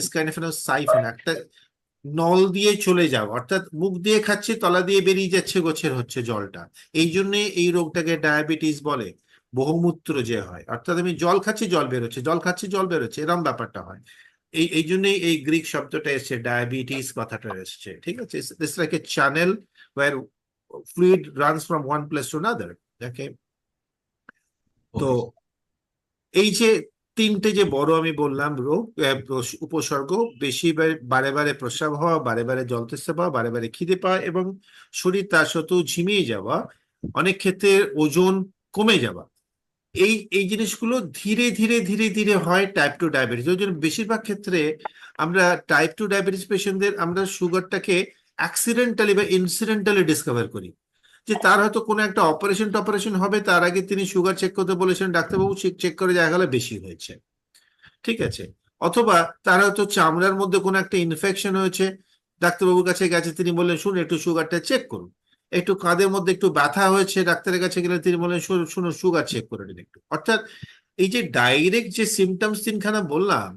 ইস কাইন্ড অফ সাইফন, একটা নল দিয়ে চলে যাওয়া। অর্থাৎ মুখ দিয়ে খাচ্ছে, তলা দিয়ে বেরিয়ে যাচ্ছে, গোছের হচ্ছে জলটা। এই জন্য এই রোগটাকে ডায়াবেটিস বলে। বহুমূত্র যে হয়, অর্থাৎ আমি জল খাচ্ছি জল বেরোচ্ছে, জল খাচ্ছি জল বেরোচ্ছে, এরকম ব্যাপারটা হয়। এই জন্যই এই গ্রিক শব্দটা এসছে, ডায়াবেটিস কথাটা এসছে। ঠিক আছে, it's like a channel where fluid runs from one place to another. Okay? তো ওকে। এই যে 3টে যে বড় আমি বললাম রোগ, উপসর্গ, বেশি বারে বারে প্রস্রাব হওয়া, বারে বারে জল তেষ্টা পাওয়া, বারে বারে খিদে পাওয়া, এবং শরীর তার সত্ত্বেও ঝিমিয়ে যাওয়া, অনেক ক্ষেত্রে ওজন কমে যাওয়া, এই এই জিনিসগুলো ধীরে ধীরে ধীরে ধীরে হয় টাইপ 2 ডায়াবেটিস। ওই জন্য বেশিরভাগ ক্ষেত্রে আমরা টাইপ 2 ডায়াবেটিস পেশেন্টদের আমরা সুগারটাকে অ্যাক্সিডেন্টালি বা ইনসিডেন্টালি ডিসকভার করি। যে তার হয়তো কোনো একটা অপারেশন হবে, তার আগে তিনি সুগার চেক করতে বলেছেন, ডাক্তারবাবু চেক করে দেখা গেল বেশি হয়েছে। ঠিক আছে, অথবা তার হয়তো চামড়ার মধ্যে কোনো একটা ইনফেকশন হয়েছে, ডাক্তারবাবুর কাছে গেছে, তিনি বললেন শুনুন একটু সুগারটা চেক করুন। একটু কাঁধের মধ্যে একটু ব্যথা হয়েছে, ডাক্তারের কাছে গেলে তিনি বললেন শুনুন সুগার চেক করে নিন একটু। অর্থাৎ এই যে ডাইরেক্ট যে সিমটমস তিনখানা বললাম,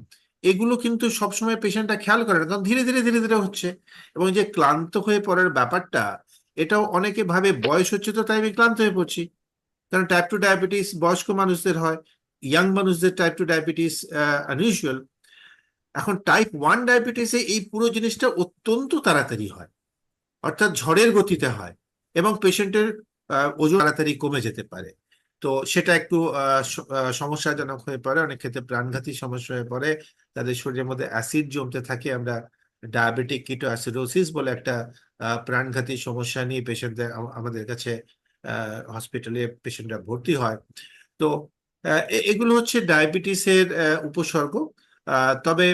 এগুলো কিন্তু সবসময় পেশেন্টটা খেয়াল করে না, কারণ ধীরে ধীরে ধীরে ধীরে হচ্ছে। এবং যে ক্লান্ত হয়ে পড়ার ব্যাপারটা, এটাও অনেকে ভাবে বয়স হচ্ছে তো তাই আমি ক্লান্ত হয়ে পড়ছি, কারণ টাইপ 2 ডায়াবেটিস বয়স্ক মানুষদের হয়, ইয়াং মানুষদের টাইপ 2 ডায়াবেটিস আনইউজুয়াল। এখন টাইপ 1 ডায়াবেটিসে এই পুরো জিনিসটা অত্যন্ত তাড়াতাড়ি হয়, অর্থাৎ ঝড়ের গতিতে হয়, এবং পেশেন্টের ওজন তাড়াতাড়ি কমে যেতে পারে। তো সেটা একটু সমস্যাজনক হয়ে পড়ে, অনেক ক্ষেত্রে প্রাণঘাতী সমস্যা হয়ে পড়ে, তাদের শরীরের মধ্যে অ্যাসিড জমতে থাকে, আমরা ডায়াবেটিক কিটোঅ্যাসিডোসিস বলে একটা প্রাণঘাতী সমস্যা নিয়ে পেশেন্টদের আমাদের কাছে হসপিটালে পেশেন্টরা ভর্তি হয়। তো এগুলো হচ্ছে ডায়াবেটিসের উপসর্গ। তবে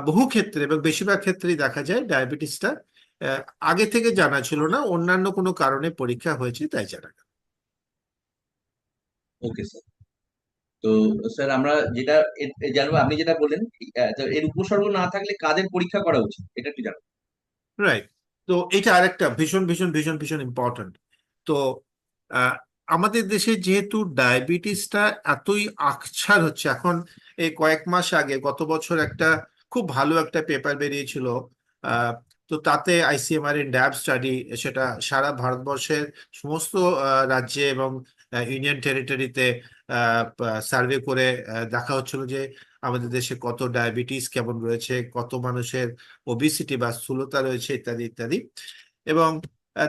বহু ক্ষেত্রে এবং বেশিরভাগ ক্ষেত্রেই দেখা যায় ডায়াবেটিসটা আগে থেকে জানা ছিল না, অন্যান্য কোনো কারণে পরীক্ষা হয়েছে তাই জানা গেল। Okay sir. তো স্যার আমরা যেটা জানবো, আপনি যেটা বললেন, তো এর উপসর্গ না থাকলে কাদের পরীক্ষা করা উচিত এটা একটু জানবো। রাইট। তো এটা আরেকটা ভীষণ ভীষণ ভীষণ ভীষণ ইম্পর্ট্যান্ট। তো আহ, আমাদের দেশে যেহেতু ডায়াবেটিসটা এতই আকছার হচ্ছে এখন, এই কয়েক মাস আগে গত বছর একটা খুব ভালো একটা পেপার বেরিয়েছিল। আহ, তো তাতে আইসিএমআর ইন ড্যাব স্টাডি, সেটা সারা ভারতবর্ষের সমস্ত রাজ্যে এবং ইউনিয়ন টেরিটরিতে সার্ভে করে দেখা হচ্ছিল যে আমাদের দেশে কত ডায়াবেটিস কেমন রয়েছে, কত মানুষের ওবিসিটি বা স্থূলতা রয়েছে, ইত্যাদি ইত্যাদি। এবং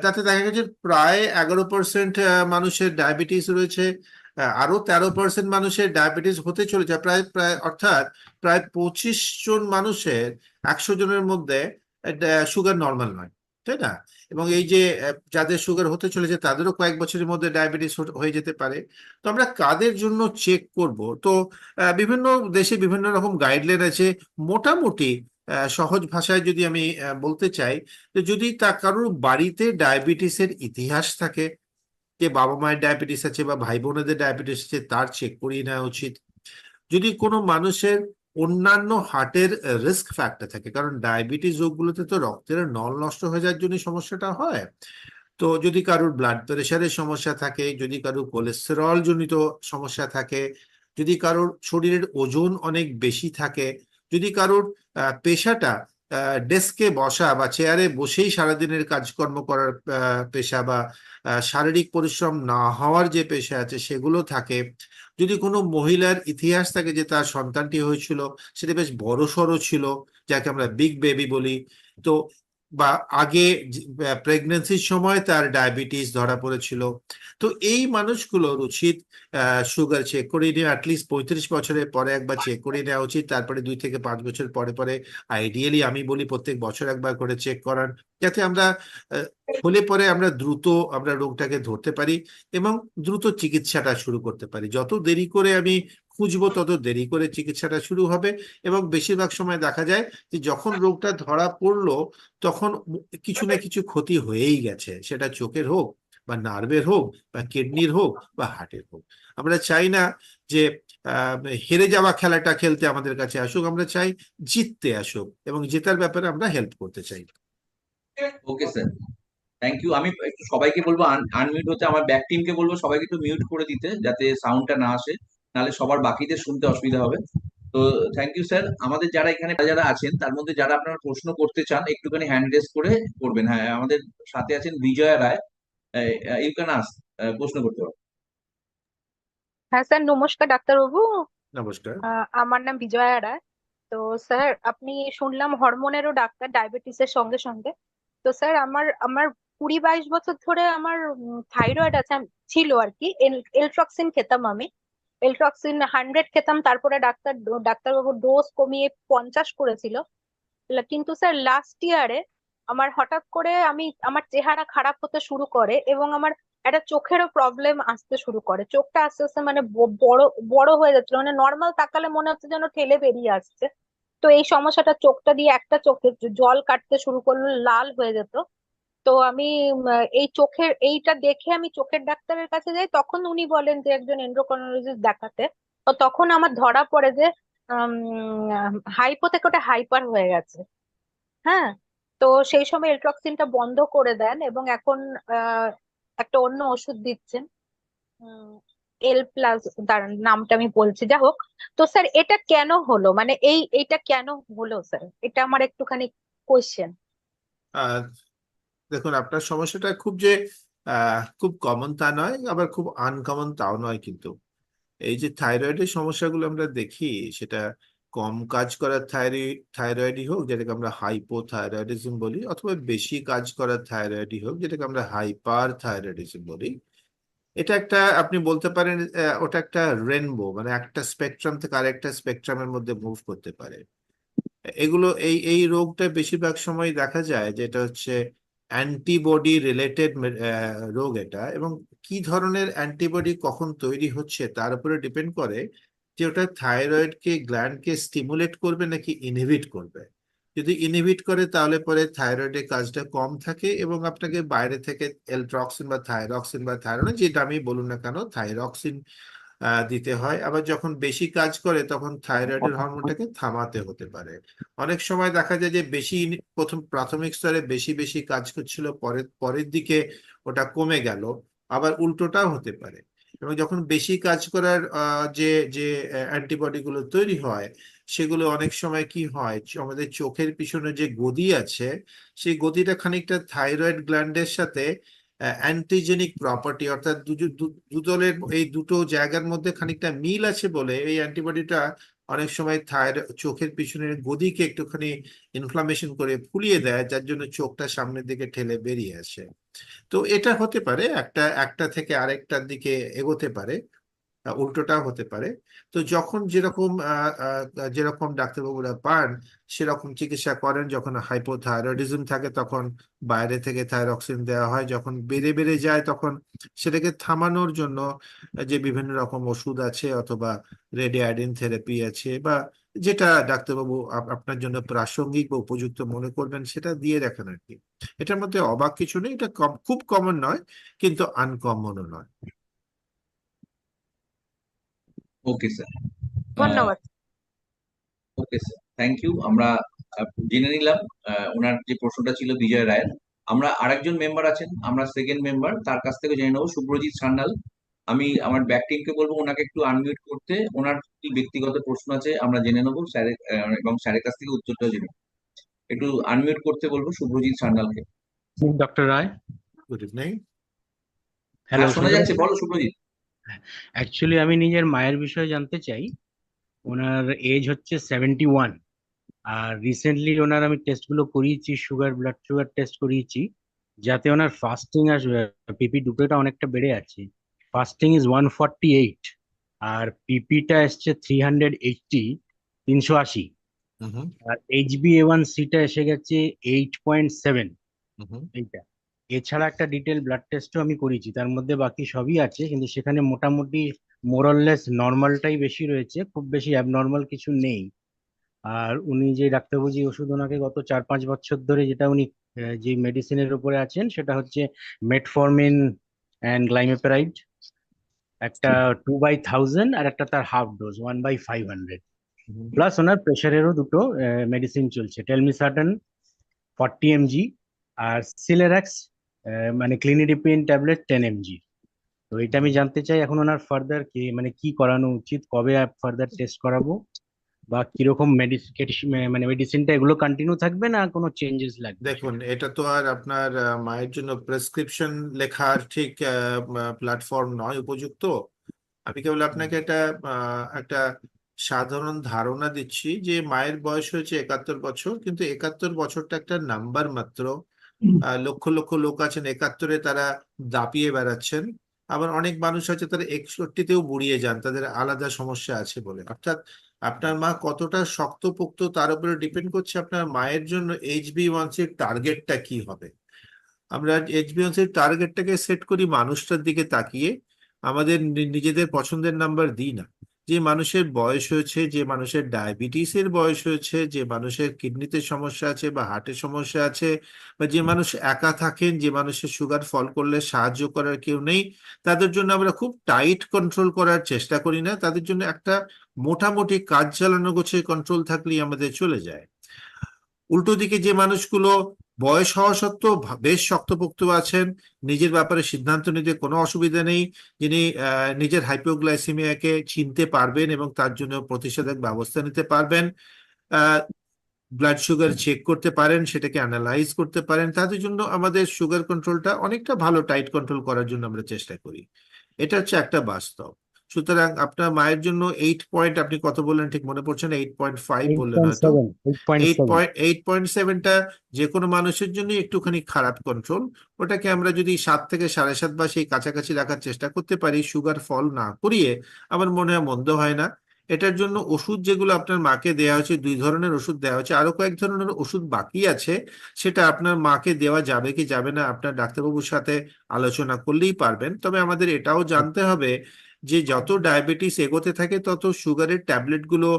তাতে দেখা গেছে প্রায় 11% মানুষের ডায়াবেটিস রয়েছে। আরো 13% মানুষের ডায়াবেটিস হতে চলেছে, প্রায় প্রায় অর্থাৎ প্রায় 25 জন মানুষের 100 জনের মধ্যে সুগার নর্মাল নয়, তাই না? এবং এই যে যাদের সুগার হতে চলেছে তাদেরও কয়েক বছরের মধ্যে ডায়াবেটিস হয়ে যেতে পারে। তো আমরা কাদের জন্য চেক করব? তো বিভিন্ন দেশে বিভিন্ন রকম গাইডলাইন আছে। মোটামুটি সহজ ভাষায় যদি আমি বলতে চাই, যে যদি তা কারোর বাড়িতে ডায়াবেটিসের ইতিহাস থাকে, যে বাবা মায়ের ডায়াবেটিস আছে বা ভাই বোনেদের ডায়াবেটিস আছে, তার চেক করিয়ে নেওয়া উচিত। যদি কোনো মানুষের অন্যান্য হার্টের রিস্ক ফ্যাক্টর থাকে, কারণ ডায়াবেটিস রোগগুলোতে তো রক্তের নল নষ্ট হয়ে যাওয়ার জন্য সমস্যাটা হয়। তো যদি কারোর ব্লাড প্রেশারের সমস্যা থাকে, যদি কারোর কোলেস্টেরল জনিত সমস্যা থাকে, যদি কারোর শরীরের ওজন অনেক বেশি থাকে, যদি কারোর পেশাটা ডেস্কে বসা বা চেয়ারে বসেই সারাদিনের কাজকর্ম করার পেশা বা শারীরিক পরিশ্রম না হওয়ার যে পেশা আছে সেগুলো থাকে, যদি কোনো মহিলার ইতিহাস থাকে যে তার সন্তানটি হয়েছিল সেটা বেশ বড় সড়ো ছিল, যাকে আমরা বিগ বেবি বলি, তো বা আগে প্রেগনেন্সির সময় তার ডায়াবেটিস ধরা পড়েছিল, তো এই মানুষগুলোর উচিত সুগার চেক করে নিয়ে অ্যাটলিস্ট 35 বছরের পরে একবার চেক করে নেওয়া উচিত। তারপরে 2 থেকে 5 বছর পরে পরে আইডিয়ালি আমি বলি প্রত্যেক বছর একবার করে চেক করার, যাতে আমরা হলে পরে আমরা দ্রুত আমরা রোগটাকে ধরতে পারি এবং দ্রুত চিকিৎসাটা শুরু করতে পারি। যত দেরি করে আমি খুঁজবো তত দেরি করে চিকিৎসাটা শুরু হবে। এবং বেশিরভাগ সময় দেখা যায় যে যখন রোগটা ধরা পড়লো তখন কিছু না কিছু ক্ষতি হয়েই গেছে, সেটা চোখের হোক বা নার্ভের হোক বা কিডনির হোক বা হার্টের হোক। আমরা চাই না যে হেরে যাওয়া খেলাটা খেলতে আমাদের কাছে আসুক, আমরা চাই জিততে আসুক এবং জেতার ব্যাপারে আমরা হেল্প করতে চাই। Okay sir, thank you. আমি একটু সবাইকে বলবো আনমিউট হতে, আমার ব্যাক টিমকে বলবো সবাইকে একটু মিউট করে দিতে যাতে সাউন্ডটা না আসে, নাহলে সবার বাকিদের শুনতে অসুবিধা হবে। তো থ্যাংক ইউ স্যার। আমাদের যারা এখানে যারা আছেন তার মধ্যে যারা আপনারা প্রশ্ন করতে চান একটুখানি হ্যান্ড রেজ করে করবেন। হ্যাঁ, আমাদের সাথে আছেন বিজয়া রায়, ইউ ক্যান আস্ক, প্রশ্ন করতে পারো। হ্যাঁ স্যার, নমস্কার ডাক্তারবাবু। নমস্কার। আমার নাম বিজয়া রায়। তো স্যার, আপনি শুনলাম হরমোনেরও ডাক্তার ডায়াবেটিসের সঙ্গে সঙ্গে। তো স্যার, আমার আমার 20-22 বছর ধরে আমার থাইরয়েড আছে, ছিল আর কি। এলট্রক্সিন খেতাম আমি। এলট্রক্সিন 100 খেতাম, তারপরে ডাক্তারবাবু ডোজ কমিয়ে 50 করেছিল। কিন্তু স্যার লাস্ট ইয়ারে আমার হঠাৎ করে আমার চেহারা খারাপ হতে শুরু করে এবং আমার একটা চোখেরও প্রবলেম আসতে শুরু করে। চোখটা আস্তে আস্তে মানে বড় বড় হয়ে যাচ্ছিল, মানে নর্মাল তাকালে মনে হচ্ছে যেন ঠেলে বেরিয়ে আসছে। তো এই সমস্যাটা, চোখটা দিয়ে একটা চোখে জল কাটতে শুরু করলো, লাল হয়ে যেত। তো আমি এই চোখের এইটা দেখে আমি চোখের ডাক্তারের কাছে যাই, তখন উনি বলেন যে একজন এন্ডোক্রাইনোলজিস্ট দেখাতে। তো তখন আমার ধরা পড়ে যে হাইপো থেকে ওটা হাইপার হয়ে গেছে। হ্যাঁ। তো সেই সময় এলট্রক্সিনটা বন্ধ করে দেন এবং এখন আহ, একটা অন্য ওষুধ দিচ্ছেন, এল প্লাস। দাঁড়ান, নামটা আমি বলছি, যা হোক। তো স্যার, এটা কেন হলো, মানে এইটা কেন হলো স্যার, এটা আমার একটুখানি কোয়েশ্চেন। আর দেখুন, আপনার সমস্যাটা খুব কমন তা নয়, আবার খুব আনকমন তাও নয়। কিন্তু এই যে থাইরয়েডের সমস্যাগুলো আমরা দেখি, সেটা কম কাজ করার থাইরয়েডই হোক, যেটাকে আমরা হাইপোথাইরয়েডিজম বলি, অথবা বেশি কাজ করার থাইরয়েডই হোক, যেটাকে আমরা হাইপার থাইরয়েডিজম বলি। এটা একটা, আপনি বলতে পারেন ওটা একটা রেনবো, মানে একটা স্পেকট্রাম থেকে আরেকটা স্পেকট্রামের মধ্যে মুভ করতে পারে। এগুলো এই রোগটা বেশিরভাগ সময় দেখা যায় যেটা হচ্ছে অ্যান্টিবডি রিলেটেড রোগ এটা, এবং কি ধরনের অ্যান্টিবডি কখন তৈরি হচ্ছে তার উপরে ডিপেন্ড করে যে ওটা থাইরয়েডকে গ্ল্যান্ডকে স্টিমুলেট করবে নাকি ইনহিবিট করবে। যদি ইনহিবিট করে তাহলে পরে থাইরয়েডের কাজটা কম থাকে এবং আপনাকে বাইরে থেকে এলট্রক্সিন বা থাইরক্সিন বা থাইরয়েড যেটা আমি বলুন না কেন থাইরক্সিন দিতে হয়। আবার যখন বেশি কাজ করে তখন থাইরয়েডের হরমোনটাকে থামাতে হতে পারে। অনেক সময় দেখা যায় যে বেশি প্রথম প্রাথমিক স্তরে বেশি বেশি কাজ করছিল, পরের পরের দিকে ওটা কমে গেল, আবার উল্টোটাও হতে পারে। এবং যখন বেশি কাজ করার যে যে অ্যান্টিবডি গুলো তৈরি হয় সেগুলো অনেক সময় কি হয়, আমাদের চোখের পিছনে যে গদি আছে সেই গদিটা খানিকটা থাইরয়েড গ্ল্যান্ডের সাথে অ্যান্টিজেনিক প্রপার্টি, অর্থাৎ দুদলের এই দুটো জায়গার মধ্যে খানিকটা মিল আছে বলে এই অ্যান্টিবডিটা অনেক সময় চোখের পিছনের গদিকে একটুখানি ইনফ্লামেশন করে ফুলিয়ে দেয়, যার জন্য চোখটা সামনের দিকে ঠেলে বেরিয়ে আসে। তো এটা হতে পারে একটা একটা থেকে আরেকটার দিকে এগোতে পারে, উল্টোটাও হতে পারে। তো যখন যেরকম যেরকম ডাক্তারবাবুরা পান সেরকম চিকিৎসা করেন। যখন হাইপোথাইরয়েডিজম থাকে তখন বাইরে থেকে থাইরক্সিন দেওয়া হয়, যখন বেড়ে বেড়ে যায় তখন সেটাকে থামানোর জন্য যে বিভিন্ন রকম ওষুধ আছে অথবা রেডিয়াডিন থেরাপি আছে, বা যেটা ডাক্তারবাবু আপনার জন্য প্রাসঙ্গিক বা উপযুক্ত মনে করবেন সেটা দিয়ে রাখেন আর কি। এটার মধ্যে অবাক কিছু নেই, এটা খুব কমন নয় কিন্তু আনকমনও নয়। Okay sir. ধন্যবাদ। Okay sir, thank you. আমরা জেনে নিলাম ওনার যে প্রশ্নটা ছিল বিজয় রায়ের। আমরা আরেকজন মেম্বার আছেন, আমরা সেকেন্ড মেম্বার, তার কাছ থেকে জেনে নেবো শুভ্রজিৎ সান্যাল। আমি আমার ব্যাক টিমকে বলবো ওনাকে একটু আনমিউট করতে, ওনার কি ব্যক্তিগত প্রশ্ন আছে আমরা জেনে নেবো স্যারের, এবং স্যারের কাছ থেকে উত্তরটাও জেনে নেবো। একটু আনমিউট করতে বলবো শুভ্রজিৎ সান্যালকে। ডক্টর রায়, গুড ইভিনিং। হ্যালো, হ্যাঁ, শোনা যাচ্ছে, বলো শুভ্রজিৎ। অ্যাকচুয়ালি আমি নিজের মায়ের বিষয়ে জানতে চাই। ওনার এজ হচ্ছে 71, আর রিসেন্টলি ওনার আমি টেস্টগুলো করিয়েছি, ব্লাড সুগার টেস্ট করিয়েছি, যাতে ওনার ফাস্টিং আর পিপি দুটোটা অনেকটা বেড়ে আছে। ফাস্টিং ইজ 148 আর পিপিটা এসছে 380, 380। আর HbA1c-টা এসে গেছে 8.7, এইটা। এছাড়া একটা ডিটেল ব্লাড টেস্টও আমি করেছি, তার মধ্যে বাকি সবই আছে, কিন্তু সেখানে মোটামুটি মোরললেস নর্মালটাই বেশি রয়েছে, খুব বেশি অ্যাবনর্মাল কিছু নেই। আর উনি যে ডাক্তারবাবু যে ওষুধ ওনাকে গত 4-5 বছর ধরে যেটা উনি যে মেডিসিনের উপরে আছেন সেটা হচ্ছে মেটফরমিন অ্যান্ড গ্লাইমেপেরাইড, একটা 2/1000 আর একটা তার হাফ ডোজ 1/500। প্লাস ওনার প্রেশারেরও দুটো মেডিসিন চলছে, টেলমিসার্টান 40 mg আর সিলেরাক্স মানে ক্লিনিডিপিন ট্যাবলেট 10 mg। তো এটা আমি জানতে চাই এখন ওনার ফার্দার কি মানে কি করানো উচিত, কবে ফার্দার টেস্ট করাবো, বা কিরকম মানে মেডিসিনটা এগুলো কন্টিনিউ থাকবে না কোনো চেঞ্জেস লাগবে? দেখুন, এটা তো আর আপনার মায়ের জন্য প্রেসক্রিপশন লেখার ঠিক প্ল্যাটফর্ম নয় উপযুক্ত। আমি কেবল আপনাকে একটা সাধারণ ধারণা দিচ্ছি যে মায়ের বয়স হয়েছে 71 বছর, কিন্তু 71 বছরটা একটা নাম্বার মাত্র। লক্ষ লক্ষ লোক আছেন 71-এ তারা দাপিয়ে বেড়াচ্ছেন, আবার অনেক মানুষ আছে তারা 61-তেও বুড়িয়ে যান, তাদের আলাদা সমস্যা আছে বলে। অর্থাৎ আপনার মা কতটা শক্তপোক্ত তার উপরে ডিপেন্ড করছে আপনার মায়ের জন্য HbA1c-র টার্গেটটা কি হবে। আমরা HbA1c-র টার্গেটটাকে সেট করি মানুষটার দিকে তাকিয়ে, আমাদের নিজেদের পছন্দের নাম্বার দিই না। যে মানুষের বয়স হয়েছে, যে মানুষের ডায়াবেটিসের বয়স হয়েছে, যে মানুষের কিডনিতে সমস্যা আছে বা হার্টের সমস্যা আছে, বা যে মানুষ একা থাকেন, যে মানুষের সুগার ফল করলে সাহায্য করার কেউ নেই, তাদের জন্য আমরা খুব টাইট কন্ট্রোল করার চেষ্টা করি না। তাদের জন্য একটা মোটামুটি কাজ চালানো গোছে কন্ট্রোল থাকলেই আমাদের চলে যায়। উল্টো দিকে যে মানুষগুলো বয়স হওয়া সত্ত্বেও বেশ শক্তপোক্ত আছেন, নিজের ব্যাপারে সিদ্ধান্ত নিতে কোনো অসুবিধা নেই, যিনি নিজের হাইপোগ্লাইসেমিয়াকে চিনতে পারবেন এবং তার জন্য প্রতিষেধক ব্যবস্থা নিতে পারবেন, ব্লাড সুগার চেক করতে পারেন, সেটাকে অ্যানালাইজ করতে পারেন, তাদের জন্য আমাদের সুগার কন্ট্রোলটা অনেকটা ভালো টাইট কন্ট্রোল করার জন্য আমরা চেষ্টা করি। এটা হচ্ছে একটা বাস্তব। সুতরাং আপনার মায়ের জন্য 8 পয়েন্ট, আপনি কত বললেন ঠিক মনে পড়ছে না, 8.5 বললেন হয়তো। 8.7টা যে কোনো মানুষের জন্য একটুখানি খারাপ কন্ট্রোল। ওটাকে আমরা যদি 7 থেকে 7.5 বা সেই কাছাকাছি রাখার চেষ্টা করতে পারি সুগার ফল না করিয়ে, আমার মনে হয় মন্দ হয় না। এটার জন্য ওষুধ যেগুলো আপনার মাকে দেওয়া হয়েছে, 2 ধরনের ওষুধ দেওয়া হয়েছে, আরো কয়েক ধরনের ওষুধ বাকি আছে। সেটা আপনার মাকে দেওয়া যাবে কি যাবে না আপনার ডাক্তারবাবুর সাথে আলোচনা করলেই পারবেন। তবে আমাদের এটাও জানতে হবে যে যত ডায়াবেটিস এগোতে থাকে তত সুগারের ট্যাবলেটগুলো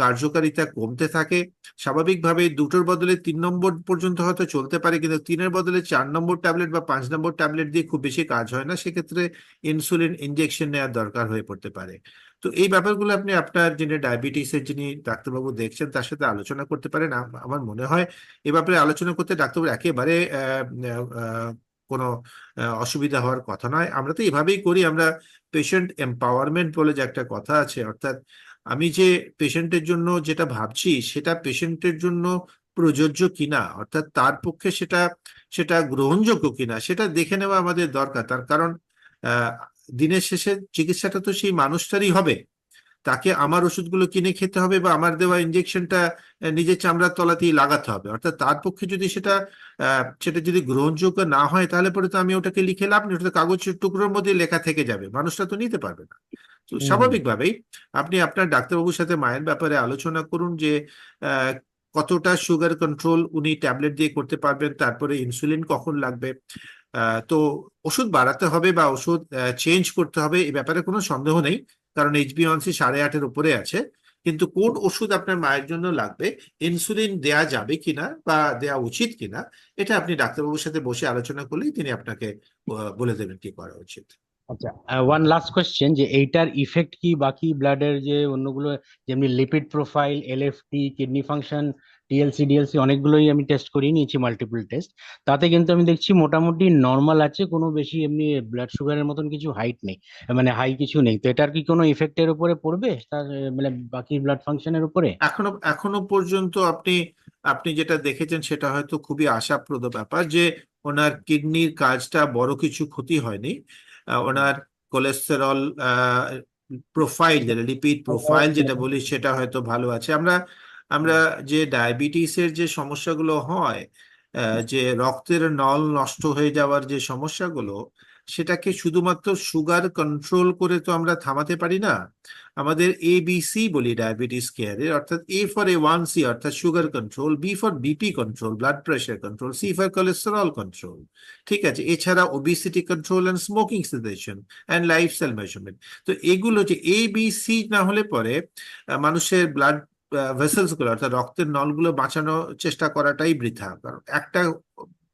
কার্যকারিতা কমতে থাকে। স্বাভাবিকভাবে 2টোর বদলে 3 নম্বর পর্যন্ত হয়তো চলতে পারে, কিন্তু 3-এর বদলে 4 নম্বর ট্যাবলেট বা 5 নম্বর ট্যাবলেট দিয়ে খুব বেশি কাজ হয় না। সেক্ষেত্রে ইনসুলিন ইনজেকশন নেওয়ার দরকার হয়ে পড়তে পারে। তো এই ব্যাপারগুলো আপনি আপনার যিনি ডায়াবেটিসের যিনি ডাক্তারবাবু দেখছেন তার সাথে আলোচনা করতে পারেন। আমার মনে হয় এ ব্যাপারে আলোচনা করতে ডাক্তারবাবু একেবারে কোনো অসুবিধা হওয়ার কথা নয়। আমরা তো এভাবেই করি, আমরা পেশেন্ট এম্পাওয়ারমেন্ট বলে যে একটা কথা আছে, অর্থাৎ আমি যে পেশেন্টের জন্য যেটা ভাবছি সেটা পেশেন্টের জন্য প্রযোজ্য কিনা, অর্থাৎ তার পক্ষে সেটা সেটা গ্রহণযোগ্য কিনা সেটা দেখে নেওয়া আমাদের দরকার। তার কারণ আহ দিনের শেষে চিকিৎসাটা তো সেই মানুষটারই হবে। তাকে আমার ওষুধগুলো কিনে খেতে হবে বা আমার দেওয়া ইনজেকশনটা নিজের চামড়ার তলাতেই লাগাতে হবে। অর্থাৎ তার পক্ষে যদি সেটা যদি গ্রহণযোগ্য না হয় তাহলে পরে তো আমি ওটাকে লিখে লাভ নেই, ওটা তো কাগজের টুকরোর মধ্যে লেখা থেকে যাবে, মানুষটা তো নিতে পারবে না। তো স্বাভাবিকভাবেই আপনি আপনার ডাক্তারবাবুর সাথে মায়ের ব্যাপারে আলোচনা করুন যে আহ, কতটা সুগার কন্ট্রোল উনি ট্যাবলেট দিয়ে করতে পারবেন, তারপরে ইনসুলিন কখন লাগবে। তো ওষুধ বাড়াতে হবে বা ওষুধ চেঞ্জ করতে হবে এ ব্যাপারে কোনো সন্দেহ নেই, কারণ HbA1c 8.5-এর উপরে আছে। কিন্তু কোন ওষুধ আপনার মায়ের জন্য লাগবে, ইনসুলিন দেয়া যাবে কিনা বা দেয়া উচিত কিনা, এটা আপনি ডাক্তারবাবুর সাথে বসে আলোচনা করলেই তিনি আপনাকে বলে দেবেন কি করা উচিত। আচ্ছা, ওয়ান লাস্ট কোয়েশ্চেন, যে এইটার ইফেক্ট কি বাকি ব্লাডের যে অন্যগুলো, যেমনি lipid profile, LFT, kidney function, TLC, DLC, অনেকগুলোই আমি টেস্ট করিয়ে নিয়েছি, মাল্টিপল টেস্ট। তাতে কিন্তু আমি দেখছি মোটামুটি নর্মাল আছে, কোনো বেশি এমনি ব্লাড সুগারের মতন কিছু হাইট নেই, মানে হাই কিছু নেই। তো এটার কি কোনো ইফেক্টের উপরে পড়বে তার, মানে বাকি ব্লাড ফাংশনের উপরে? এখনো এখনো পর্যন্ত আপনি আপনি যেটা দেখেছেন সেটা হয়তো খুবই আশাপ্রদ ব্যাপার যে ওনার কিডনির কাজটা বড় কিছু ক্ষতি হয়নি। ওনার কোলেস্টেরল প্রোফাইল, যেটা লিপিড প্রোফাইল যেটা বলি, সেটা হয়তো ভালো আছে। আমরা আমরা যে ডায়াবেটিসের যে সমস্যাগুলো হয়, যে রক্তের নল নষ্ট হয়ে যাওয়ার যে সমস্যাগুলো, সেটাকে শুধুমাত্র সুগার কন্ট্রোল করে তো আমরা থামাতে পারি না। আমাদের ABC বলি ডায়াবেটিস কেয়ারের, অর্থাৎ A ফর A1C অর্থাৎ sugar control, B for BP control blood pressure control, C for cholesterol control. ঠিক আছে, এছাড়া obesity control and smoking cessation and lifestyle measurement. তো এগুলো যে ABC না হলে পরে মানুষের ব্লাড ভেসেলস গুলো অর্থাৎ রক্তের নলগুলো বাঁচানোর চেষ্টা করাটাই বৃথা, কারণ একটা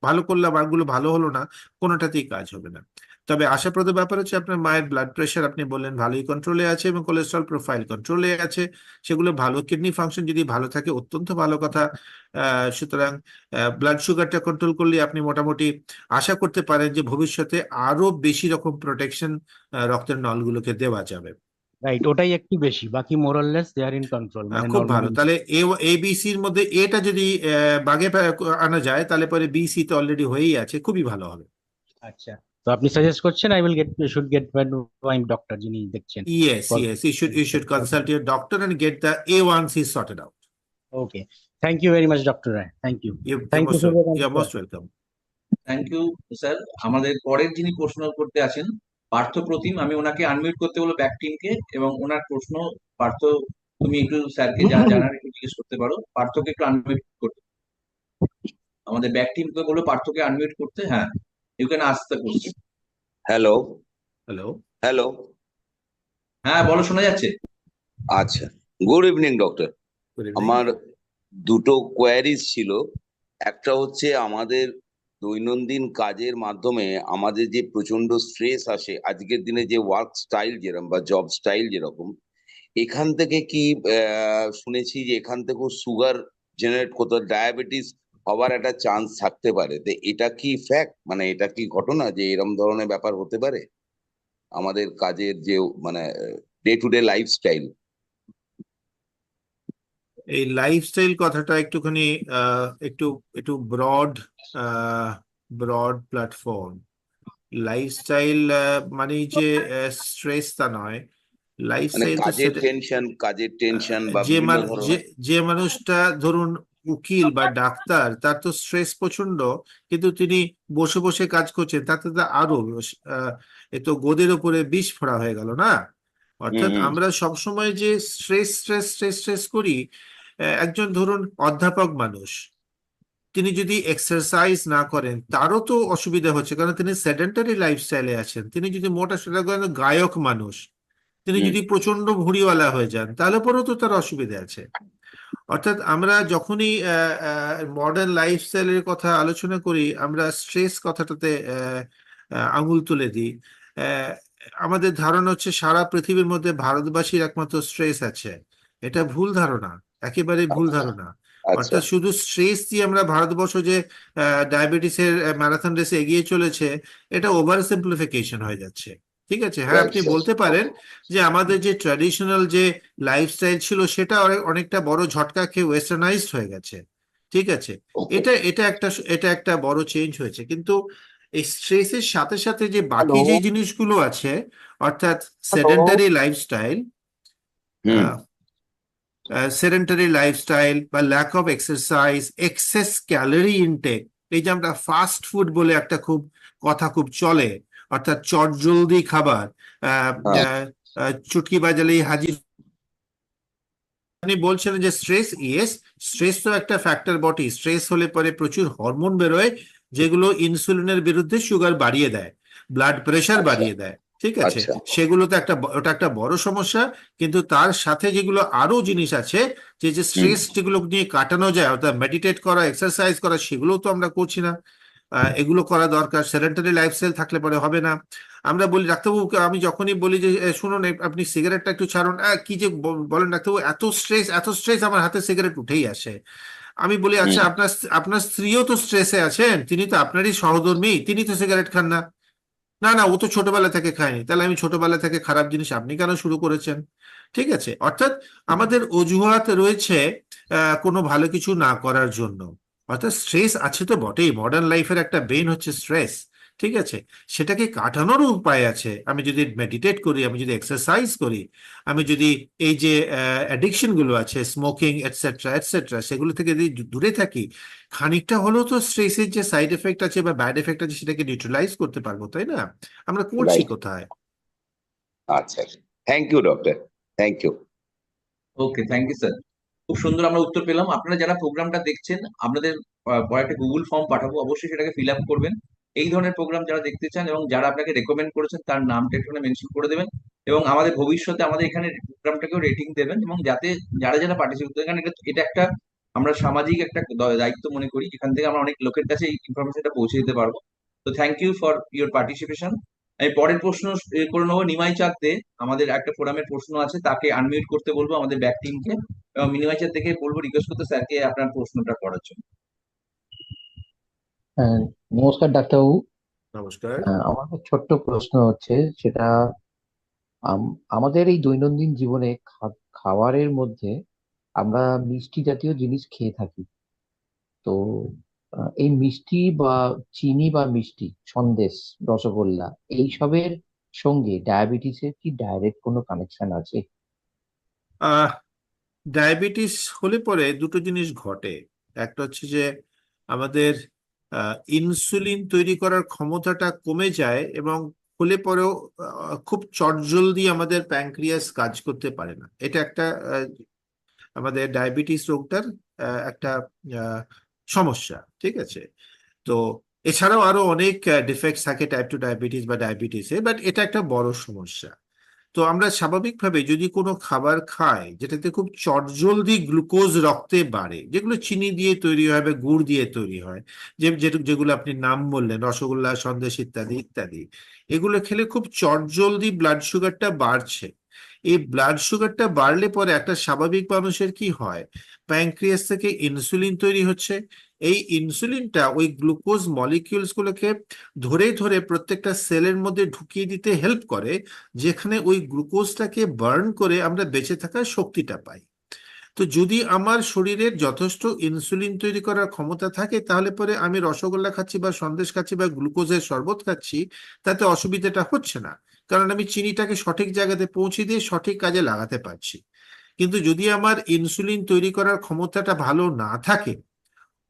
ভালো করলে বারগুলো ভালো হলো না, কোনোটাতেই কাজ হবে না। তবে আশাপ্রদ ব্যাপার হচ্ছে আপনার মায়ের ব্লাড প্রেশার আপনি বললেন ভালোই কন্ট্রোলে আছে এবং কোলেস্ট্রল প্রোফাইল কন্ট্রোলে আছে, সেগুলো ভালো। কিডনি ফাংশন যদি ভালো থাকে অত্যন্ত ভালো কথা। সুতরাং ব্লাড সুগারটা কন্ট্রোল করলে আপনি মোটামুটি আশা করতে পারেন যে ভবিষ্যতে আরো বেশি রকম প্রোটেকশন রক্তের নলগুলোকে দেওয়া যাবে। রাইট, ওটাই একটু বেশি, বাকি মোরাললেস দে আর ইন কন্ট্রোল, মানে খুব ভালো। নর্মালি। তাহলে ABC-র মধ্যে এটা যদি বাগে আনা যায় তাহলে পরে BC তো অলরেডি হয়েই আছে, খুবই ভালো হবে। আচ্ছা, তো আপনি সাজেস্ট করছেন I will should get by doctor যিনি দেখছেন? Yes, you should consult your doctor and get the A1C sorted out. Okay, thank you very much doctor Roy, thank you. Thank you You're most welcome. Thank you sir. আমাদের পরের যিনি প্রশ্ন করতে আছেন পার্থ প্রতিম, আমি ওনাকে আনমিউট করতে বলবো ব্যাক টিমকে, এবং ওনার প্রশ্ন, পার্থ তুমি একটু স্যারকে যা জানার একটু জিজ্ঞেস করতে পারো। পার্থকে একটু আনমিউট করতে, আমাদের ব্যাক টিমকে বলো পার্থকে আনমিউট করতে। হ্যাঁ, you can ask the question. Hello Hello. Hello হ্যাঁ বলো, শোনা যাচ্ছে। আচ্ছা, good evening doctor. Good evening. আমার দুটো কোয়ারিজ ছিল। একটা হচ্ছে আমাদের দৈনন্দিন কাজের মাধ্যমে আমাদের যে প্রচন্ড স্ট্রেস আসে, আজকের দিনে যে ওয়ার্ক স্টাইল যেরকম বা জব স্টাইল যেরকম, এখান থেকে কি শুনেছি যে এখান থেকেও সুগার জেনারেট করতে, ডায়াবেটিস হবার একটা চান্স থাকতে পারে। তো এটা কি ফ্যাক্ট, মানে এটা কি ঘটনা যে এরকম ধরনের ব্যাপার হতে পারে আমাদের কাজের যে মানে ডে টু ডে লাইফস্টাইল? এই লাইফস্টাইল কথাটা একটুখানি একটু একটু ব্রড ব্রড প্ল্যাটফর্ম। লাইফস্টাইল মানে যে স্ট্রেস তা নয়, মানে লাইফস্টাইল তো কাজের টেনশন বা যে বিভিন্ন যে ধরনের। যে মানুষটা ধরুন উকিল বা ডাক্তার, তার তো স্ট্রেস প্রচন্ড, কিন্তু তিনি বসে বসে কাজ করছেন, তাতে তো আরো এ তো গোদের উপরে বিষ ফোড়া হয়ে গেল না। অর্থাৎ হুম। আমরা সবসময় যে স্ট্রেস স্ট্রেস স্ট্রেস স্ট্রেস করি, একজন ধরুন অধ্যাপক মানুষ, তিনি যদি এক্সারসাইজ না করেন তারও তো অসুবিধা হচ্ছে, কারণ তিনি সেডেন্টারি লাইফস্টাইলে আছেন। তিনি যদি মোটা সোটা গায়ক মানুষ, তিনি হুম। যদি প্রচন্ড ভুঁড়িওয়ালা হয়ে যান, তাহলে পরেও তো তার অসুবিধা আছে। অর্থাৎ আমরা যখনই মডার্ন লাইফস্টাইলের কথা আলোচনা করি, আমরা স্ট্রেস কথাটাতে আঙুল তুলে দিই। আহ, আমাদের ধারণা হচ্ছে সারা পৃথিবীর মধ্যে ভারতবাসীর একমাত্র স্ট্রেস আছে। এটা ভুল ধারণা, একেবারে ভুল ধারণা। আচ্ছা। অর্থাৎ শুধু স্ট্রেস দিয়ে আমরা ভারতবর্ষ যে ডায়াবেটিসের ম্যারাথন রেসে এগিয়ে চলেছে, এটা ওভার সিম্পলিফিকেশন হয়ে যাচ্ছে। ঠিক আছে, হ্যাঁ, Right, আপনি sir. বলতে পারেন যে আমাদের যে ট্র্যাডিশনাল যে লাইফস্টাইল ছিল সেটা অনেকটা বড় ঝটকা খেয়ে ওয়েস্টার্নাইজড হয়ে গেছে। ঠিক আছে, Okay. এটা একটা বড় চেঞ্জ হয়েছে, কিন্তু এই স্ট্রেসের সাথে সাথে যে বাকি হ্যালো যে জিনিসগুলো আছে, অর্থাৎ হ্যালো সেডেন্টারি লাইফস্টাইল, হুম। বা lack of exercise, excess calorie intake, এই যে আমরা ফাস্ট ফুড বলে একটা খুব চলে, অর্থাৎ চটজলদি খাবার, হ্যাঁ। চুটকি বাজালেই হাজির। আপনি বলছেন যে স্ট্রেস, স্ট্রেস তো একটা ফ্যাক্টর বটে। স্ট্রেস হলে পরে প্রচুর হরমোন বেরোয়, যেগুলো ইনসুলিনের বিরুদ্ধে সুগার বাড়িয়ে দেয়, ব্লাড প্রেশার আচ্ছা। বাড়িয়ে দেয়। ঠিক আছে, আচ্ছা। সেগুলো তো ওটা একটা বড় সমস্যা। কিন্তু তার সাথে যেগুলো আরো জিনিস আছে, যে স্ট্রেস যেগুলো নিয়ে কাটানো যায়, অর্থাৎ মেডিটেট করা, এক্সারসাইজ করা, সেগুলো তো আমরা করছি না। এগুলো করা দরকার। সেডেন্টারি লাইফস্টাইল থাকলে পরে হবে না। আমরা বলি ডাক্তারবাবু, আমি যখনই বলি যে শুনুন আপনি সিগারেটটা একটু ছাড়ুন, কি যে বলেন ডাক্তারবাবু, এত স্ট্রেস, আমার হাতে সিগারেট উঠেই আসে। আমি বলি আচ্ছা, আপনার স্ত্রীও তো স্ট্রেসে আছেন, তিনি তো আপনারই সহধর্মী, তিনি তো সিগারেট খান না। না না, ও তো ছোটবেলা থেকে খায়নি। তাহলে আমি ছোটবেলা থেকে খারাপ জিনিস আপনি কেন শুরু করেছেন? ঠিক আছে, অর্থাৎ আমাদের অজুহাত রয়েছে কোনো ভালো কিছু না করার জন্য। অর্থাৎ স্ট্রেস আছে তো বটেই, মডার্ন লাইফের একটা বেইন হচ্ছে স্ট্রেস। ঠিক আছে, সেটাকে কাটানোর উপায় আছে। আমি যদি মেডিটেট করি, আমি যদি এক্সারসাইজ করি, আমি যদি এই যে অ্যাডিকশন গুলো আছে, স্মোকিং এটসেট্রা এটসেট্রা, সেগুলো থেকে যদি দূরে থাকি, খানিকটা হলেও তো স্ট্রেসের যে সাইড এফেক্ট আছে বা ব্যাড এফেক্ট আছে সেটাকে নিউট্রালাইজ করতে পারবো, তাই না? আমরা করছি Right. কোথায়? আচ্ছা, thank you doctor, thank you. Okay, thank you sir. খুব সুন্দর আমরা উত্তর পেলাম। আপনারা যারা প্রোগ্রামটা দেখছেন, আপনাদের পরে একটা গুগল ফর্ম পাঠাবো, অবশ্যই সেটাকে ফিল আপ করবেন। এই ধরনের প্রোগ্রাম যারা দেখতে চান এবং যারা আপনাকে রেকমেন্ড করেছেন তার নামটা একটু মেনশন করে দেবেন, এবং আমাদের ভবিষ্যতে আমাদের এখানে প্রোগ্রামটাকেও রেটিং দেবেন, এবং যাতে যারা যারা পার্টিসিপেট, এখানে এটা একটা আমরা সামাজিক একটা দায়িত্ব মনে করি, এখান থেকে আমরা অনেক লোকের কাছে এই ইনফরমেশনটা পৌঁছে দিতে পারবো। তো thank you for your participation. আমি পরের প্রশ্ন করে নেবো। নিমাই চাঁদ দে, আমাদের একটা ফোরামের প্রশ্ন আছে, তাকে আনমিউট করতে বলবো আমাদের ব্যাক টিমকে, এবং নিমাই চাঁদ থেকে বলবো রিকোয়েস্ট করতে স্যারকে আপনার প্রশ্নটা করার জন্য। হ্যাঁ, নমস্কার ডাক্তারবাবু। নমস্কার। আমার একটা ছোট্ট প্রশ্ন হচ্ছে, সেটা আমাদের এই দৈনন্দিন জীবনে খাবারের মধ্যে আমরা মিষ্টি জাতীয় জিনিস খেয়ে থাকি। তো এই মিষ্টি বা চিনি বা মিষ্টি, সন্দেশ, রসগোল্লা, এইসবের সঙ্গে ডায়াবেটিসের কি ডাইরেক্ট কোনো কানেকশন আছে? ডায়াবেটিস হলে পরে দুটো জিনিস ঘটে। একটা হচ্ছে যে আমাদের ইনসুলিন তৈরি করার ক্ষমতাটা কমে যায়, এবং হলে পরেও খুব চটজলদি আমাদের প্যানক্রিয়াস কাজ করতে পারে না। এটা একটা আমাদের ডায়াবেটিস রোগটার একটা সমস্যা। ঠিক আছে, তো এছাড়াও আরো অনেক ডিফেক্টস থাকে টাইপ 2 ডায়াবেটিস বা ডায়াবেটিসে, বাট এটা একটা বড় সমস্যা। তো আমরা স্বাভাবিকভাবে যদি কোনো খাবার খাই যেটাতে খুব চটজলদি গ্লুকোজ রক্তে বাড়ে, যেগুলো চিনি দিয়ে তৈরি হয় বা গুড় দিয়ে তৈরি হয়, যেগুলো আপনি নাম বললেন, রসগোল্লা, সন্দেশ ইত্যাদি ইত্যাদি, এগুলো খেলে খুব চটজলদি ব্লাড সুগারটা বাড়ছে। এই ব্লাড সুগারটা বাড়লে পরে একটা স্বাভাবিক মানুষের কি হয়, প্যানক্রিয়াস থেকে ইনসুলিন তৈরি হচ্ছে। এই ইনসুলিনটা ওই গ্লুকোজ মলিকিউলস গুলোকে ধরে ধরে প্রত্যেকটা সেলের মধ্যে ঢুকিয়ে দিতে হেল্প করে, যেখানে ওই গ্লুকোজটাকে বার্ন করে আমরা বেঁচে থাকার শক্তিটা পাই। তো যদি আমার শরীরের যথেষ্ট ইনসুলিন তৈরি করার ক্ষমতা থাকে, তাহলে পরে আমি রসগোল্লা খাচ্ছি বা সন্দেশ খাচ্ছি বা গ্লুকোজের শরবত খাচ্ছি, তাতে অসুবিধাটা হচ্ছে না, কারণ আমি চিনিটাকে সঠিক জায়গাতে পৌঁছে দিয়ে সঠিক কাজে লাগাতে পারছি। কিন্তু যদি আমার ইনসুলিন তৈরি করার ক্ষমতাটা ভালো না থাকে,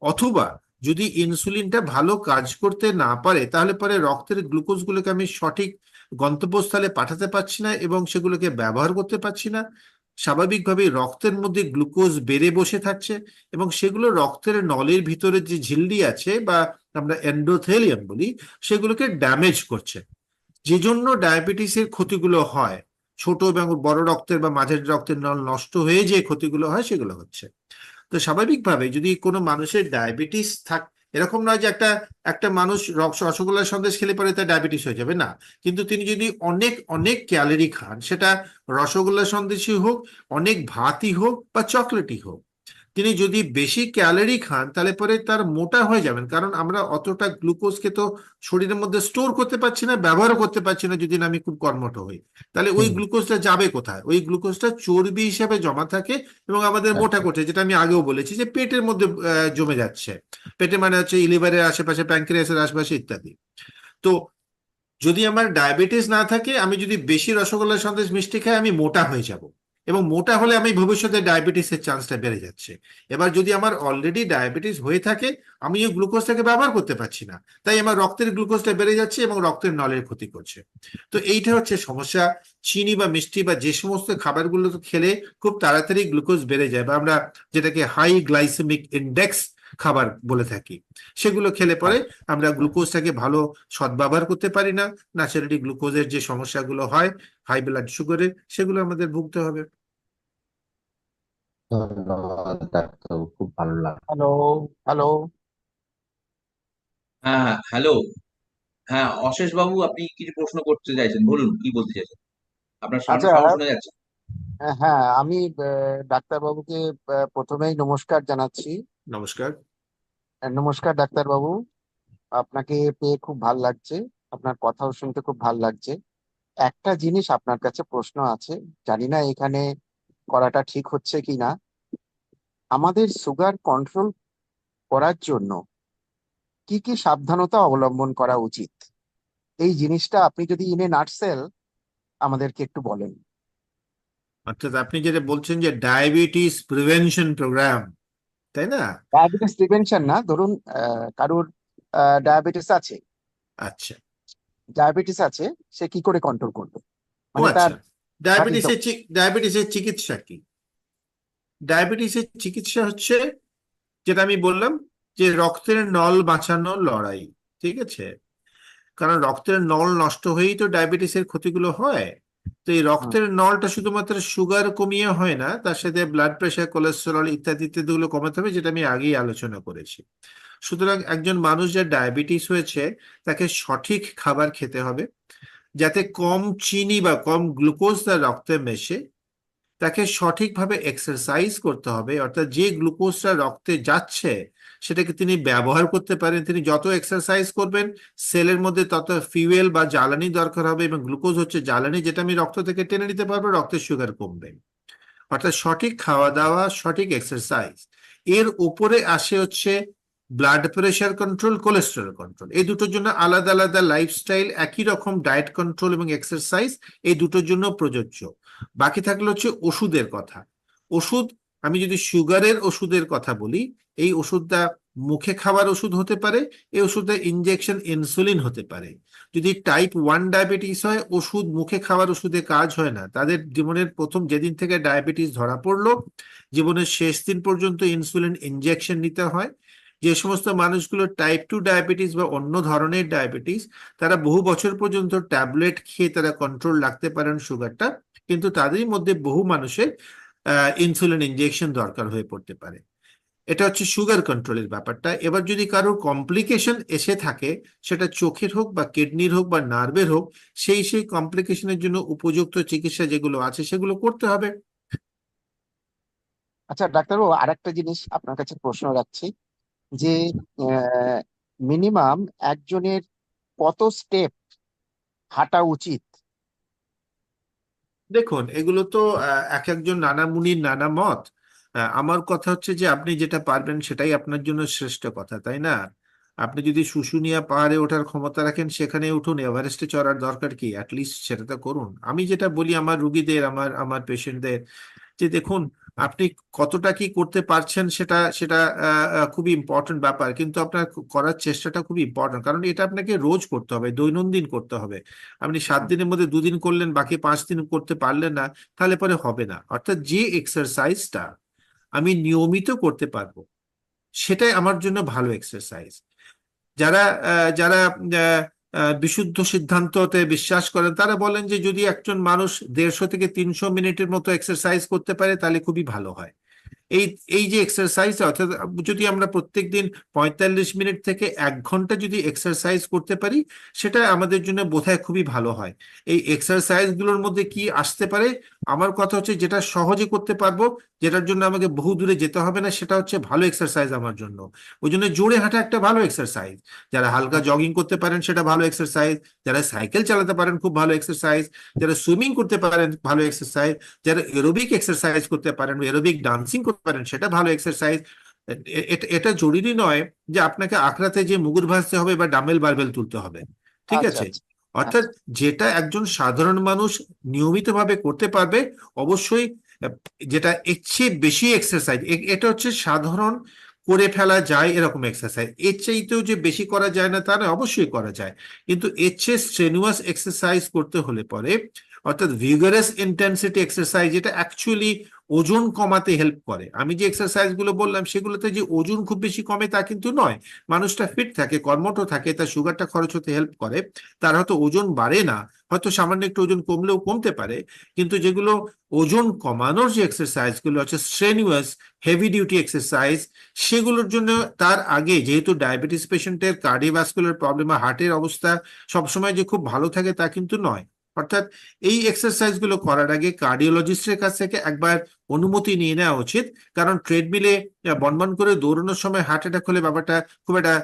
অথবা যদি ইনসুলিনটা ভালো কাজ করতে না পারে, তাহলে পরে রক্তের গ্লুকোজ গুলোকে আমি সঠিক গন্তব্যস্থলে পাঠাতে পারছি না এবং সেগুলোকে ব্যবহার করতে পারছি না, স্বাভাবিকভাবে রক্তের মধ্যে গ্লুকোজ বেড়ে বসে থাকছে এবং সেগুলো রক্তের নলের ভিতরে যে ঝিল্লি আছে বা আমরা এন্ডোথেলিয়াম বলি, সেগুলোকে ড্যামেজ করছে, যে জন্য ডায়াবেটিসের ক্ষতিগুলো হয়। ছোট এবং বড় রক্তের বা মাঝারি রক্তের নল নষ্ট হয়ে যে ক্ষতিগুলো হয় সেগুলো হচ্ছে। তো স্বাভাবিকভাবে যদি কোনো মানুষের ডায়াবেটিস এরকম নয় যে একটা একটা মানুষ রসগোল্লার সন্দেশ খেলে পরে তার ডায়াবেটিস হয়ে যাবে, না। কিন্তু তিনি যদি অনেক অনেক ক্যালোরি খান, সেটা রসগোল্লার সন্দেশই হোক, অনেক ভাতই হোক বা চকলেটই হোক, তিনি যদি বেশি ক্যালোরি খান তাহলে পরে তার মোটা হয়ে যাবেন, কারণ আমরা অতটা গ্লুকোজকে তো শরীরের মধ্যে স্টোর করতে পারছি না, ব্যবহারও করতে পারছি না। যদি না আমি খুব কর্মঠ হই, তাহলে ওই গ্লুকোজটা যাবে কোথায়? ওই গ্লুকোজটা চর্বি হিসেবে জমা থাকে এবং আমাদের মোটা করছে, যেটা আমি আগেও বলেছি যে পেটের মধ্যে জমে যাচ্ছে। পেটে মানে হচ্ছে লিভারের আশেপাশে, প্যানক্রিয়াসের আশেপাশে ইত্যাদি। তো যদি আমার ডায়াবেটিস না থাকে, আমি যদি বেশি রসগোল্লা সন্দেশ মিষ্টি খাই, আমি মোটা হয়ে যাব এবং মোটা হলে আমি ভবিষ্যতে ডায়াবেটিসের চান্সটা বেড়ে যাচ্ছে। এবার যদি আমার অলরেডি ডায়াবেটিস হয়ে থাকে, আমি এই গ্লুকোজটাকে ব্যবহার করতে পারছি না, তাই আমার রক্তের গ্লুকোজটা বেড়ে যাচ্ছে এবং রক্তের নলের ক্ষতি করছে। তো এইটা হচ্ছে সমস্যা। চিনি বা মিষ্টি বা যে সমস্ত খাবারগুলো খেলে খুব তাড়াতাড়ি গ্লুকোজ বেড়ে যায় বা আমরা যেটাকে হাই গ্লাইসেমিক ইন্ডেক্স খাবার বলে থাকি, সেগুলো খেলে পরে আমরা গ্লুকোজটাকে ভালো সদ্ব্যবহার করতে পারি না। ন্যাচারালি গ্লুকোজের যে সমস্যাগুলো হয়, হাই ব্লাড সুগারের, সেগুলো আমাদের ভুগতে হবে। ধন্যবাদ ডাক্তারবাবু, খুব ভালো লাগলো। Hello, hello. হ্যাঁ, হ্যালো। হ্যাঁ, অশেষ বাবু, আপনি কিছু প্রশ্ন করতে চাইছেন, বলুন কি বলতে চাইছেন। আপনার আচ্ছা, সাউন্ড শোনা যাচ্ছে। হ্যাঁ, আমি ডাক্তারবাবুকে প্রথমেই নমস্কার জানাচ্ছি। নমস্কার। নমস্কার ডাক্তারবাবু, আপনাকে পেয়ে খুব ভাল লাগছে, আপনার কথাও শুনতে খুব ভাল লাগছে। একটা জিনিস আপনার কাছে প্রশ্ন আছে, জানি না এখানে করাটা ঠিক হচ্ছে কিনা। আমাদের সুগার কন্ট্রোল করার জন্য কি কি সাবধানতা অবলম্বন করা উচিত, এই জিনিসটা আপনি যদি ইন এ নাটসেল আমাদেরকে একটু বলেন। অর্থাৎ আপনি যেটা বলছেন যে ডায়াবেটিস প্রিভেনশন প্রোগ্রাম, তাই না? ডায়াবেটিস প্রিভেনশন না, ধরুন কারোর ডায়াবেটিস আছে, আচ্ছা, সে কি করে কন্ট্রোল করবে, ও মানে তার আচ্ছা। ডায়াবেটিসের চিকিৎসা কি? ডায়াবেটিসের চিকিৎসা হচ্ছে যেটা আমি বললাম, যে রক্তের নল বাঁচানোর লড়াই। ঠিক আছে? কারণ রক্তের নল নষ্ট হয়েই তো ডায়াবেটিসের ক্ষতিগুলো হয়। তো এই রক্তের নলটা শুধুমাত্র সুগার কমিয়ে হয় না, তার সাথে ব্লাড প্রেশার, কোলেস্টেরল ইত্যাদি ইত্যাদি গুলো কমাতে হবে, যেটা আমি আগেই আলোচনা করেছি। সুতরাং একজন মানুষ যার ডায়াবেটিস হয়েছে, তাকে সঠিক খাবার খেতে হবে, যাতে কম চিনি বা কম গ্লুকোজ তার রক্তে মেশে। তাকে সঠিকভাবে এক্সারসাইজ করতে হবে, অর্থাৎ যে গ্লুকোজটা রক্তে যাচ্ছে সেটাকে তিনি ব্যবহার করতে পারেন। তিনি যত এক্সারসাইজ করবেন, সেলের মধ্যে তত ফিউয়েল বা জ্বালানি দরকার হবে, এবং গ্লুকোজ হচ্ছে জ্বালানি, যেটা আমি রক্ত থেকে টেনে নিতে পারবো, রক্তের সুগার কমবে। অর্থাৎ সঠিক খাওয়া দাওয়া, সঠিক এক্সারসাইজ। এর উপরে আসে হচ্ছে blood pressure control, cholesterol control. এই দুটোর জন্য আলাদা আলাদা লাইফস্টাইল, একই রকম ডায়েট কন্ট্রোল এবং এক্সারসাইজ এই দুটোর জন্য প্রযোজ্য। বাকি থাকলে হচ্ছে ওষুধের কথা। ওষুধ, আমি যদি সুগারের ওষুধের কথা বলি, এই ওষুধটা মুখে খাওয়ার ওষুধ হতে পারে, এই ওষুধটা ইনজেকশন ইনসুলিন হতে পারে। যদি টাইপ 1 ডায়াবেটিস হয়, ওষুধ মুখে খাওয়ার ওষুধে কাজ হয় না। তাদের জীবনের প্রথম যেদিন থেকে ডায়াবেটিস ধরা পড়লো, জীবনের শেষ দিন পর্যন্ত ইনসুলিন ইনজেকশন নিতে হয়। যে সমস্ত মানুষগুলো টাইপ 2 ডায়াবেটিস বা অন্য ধরনের ডায়াবেটিস, তারা বহু বছর পর্যন্ত ট্যাবলেট খেয়ে তারা কন্ট্রোল রাখতে পারেন সুগারটা, কিন্তু তাদের মধ্যে বহু মানুষের ইনসুলিন ইনজেকশন দরকার হয়ে পড়তে পারে। এটা হচ্ছে সুগার কন্ট্রোলের ব্যাপারটা। এবার যদি কারোর কমপ্লিকেশন এসে থাকে, সেটা চোখের হোক বা কিডনির হোক বা নার্ভের হোক, সেই কমপ্লিকেশনের জন্য উপযুক্ত চিকিৎসা যেগুলো আছে সেগুলো করতে হবে। আচ্ছা ডাক্তারবাবু, আরেকটা জিনিস আপনার কাছে প্রশ্ন রাখছি, যে মিনিমাম একজনের কত স্টেপ হাঁটা উচিত? দেখুন, এগুলো তো এক একজন নানা মুনির নানা মত। আমার কথা হচ্ছে যে আপনি যেটা পারবেন সেটাই আপনার জন্য শ্রেষ্ঠ কথা, তাই না? আপনি যদি শুশুনিয়া পাহাড়ে ওঠার ক্ষমতা রাখেন, সেখানে উঠুন। এভারেস্টে চড়ার দরকার কি? অ্যাটলিস্ট সেটা তো করুন। আমি যেটা বলি আমার রুগীদের, আমার পেশেন্টদের, যে দেখুন, আপনি কতটা কি করতে পারছেন সেটা সেটা খুবই ইম্পর্টেন্ট ব্যাপার, কিন্তু আপনার করার চেষ্টাটা খুবই ইম্পর্টেন্ট, কারণ এটা আপনাকে রোজ করতে হবে, দৈনন্দিন করতে হবে। আপনি 7 দিনের মধ্যে 2 দিন করলেন, বাকি 5 দিন করতে পারলেন না, তাহলে পরে হবে না। অর্থাৎ যে এক্সারসাইজটা আমি নিয়মিত করতে পারবো সেটাই আমার জন্য ভালো এক্সারসাইজ। যারা যারা বিশুদ্ধ সিদ্ধান্ততে বিশ্বাস করেন তারা বলেন যে যদি একজন মানুষ 150 থেকে 300 মিনিটের মতো এক্সারসাইজ করতে পারে তাহলে খুবই ভালো হয়। এই এই যে এক্সারসাইজ, অর্থাৎ যদি আমরা প্রত্যেকদিন 45 মিনিট থেকে 1 ঘন্টা যদি এক্সারসাইজ করতে পারি, সেটা আমাদের জন্য বোধহয় খুবই ভালো হয়। এই এক্সারসাইজ গুলোর মধ্যে কি আসতে পারে? আমার কথা হচ্ছে যেটা সহজে করতে পারবো, যেটার জন্য আমাকে বহু দূরে যেতে হবে না, সেটা হচ্ছে ভালো এক্সারসাইজ আমার জন্য। ওই জন্য জোরে হাঁটা একটা ভালো এক্সারসাইজ। যারা হালকা জগিং করতে পারেন সেটা ভালো এক্সারসাইজ, যারা সাইকেল চালাতে পারেন খুব ভালো এক্সারসাইজ, যারা সুইমিং করতে পারেন ভালো এক্সারসাইজ, যারা এরোবিক এক্সারসাইজ করতে পারেন, এরোবিক ডান্সিং করতে পারেন সেটা ভালো এক্সারসাইজ। এটা জরুরি নয় যে আপনাকে আখড়াতে যে মুগুর ভাঁজতে হবে বা ডাম্বেল বারবেল তুলতে হবে, ঠিক আচ্ছা আছে? আচ্ছা অর্থাৎ যেটা একজন সাধারণ মানুষ নিয়মিতভাবে করতে পারবে, অবশ্যই যেটা এর চেয়ে বেশি এক্সারসাইজ, এটা হচ্ছে সাধারণ করে ফেলা যায় এরকম এক্সারসাইজ। এর চাইতেও যে বেশি করা যায় না তা নয়, অবশ্যই করা যায়, কিন্তু এর চেয়ে স্ট্রেনুয়াস এক্সারসাইজ করতে হলে পরে, অর্থাৎ ভিগারাস ইন্টেন্সিটি এক্সারসাইজ, যেটা অ্যাকচুয়ালি ওজন কমাতে হেল্প করে। আমি যে এক্সারসাইজ গুলো বললাম সেগুলোতে যে ওজন খুব বেশি কমে তা কিন্তু নয়। মানুষটা ফিট থাকে, কর্মঠ থাকে, তার সুগারটা খরচ হতে হেল্প করে, তার হয়তো ওজন বাড়ে না, হয়তো সামান্য একটু ওজন কমলেও কমতে পারে, কিন্তু যেগুলো ওজন কমানোর যে এক্সারসাইজ গুলো আছে, স্ট্রেনুয়াস হেভি ডিউটি এক্সারসাইজ, সেগুলোর জন্য তার আগে, যেহেতু ডায়াবেটিস পেশেন্টের কার্ডিওভাস্কুলার প্রবলেম, হার্টের অবস্থা সবসময় যে খুব ভালো থাকে তা কিন্তু নয়। অর্থাৎ এই এক্সারসাইজ গুলো করার আগে কার্ডিওলজিস্টের কাছ থেকে একবার অনুমতি নিয়ে নেওয়া উচিত, কারণ ট্রেডমিলে বনবন করে দৌড়ানোর সময় হার্ট অ্যাটাক হলে ব্যাপারটা খুব একটা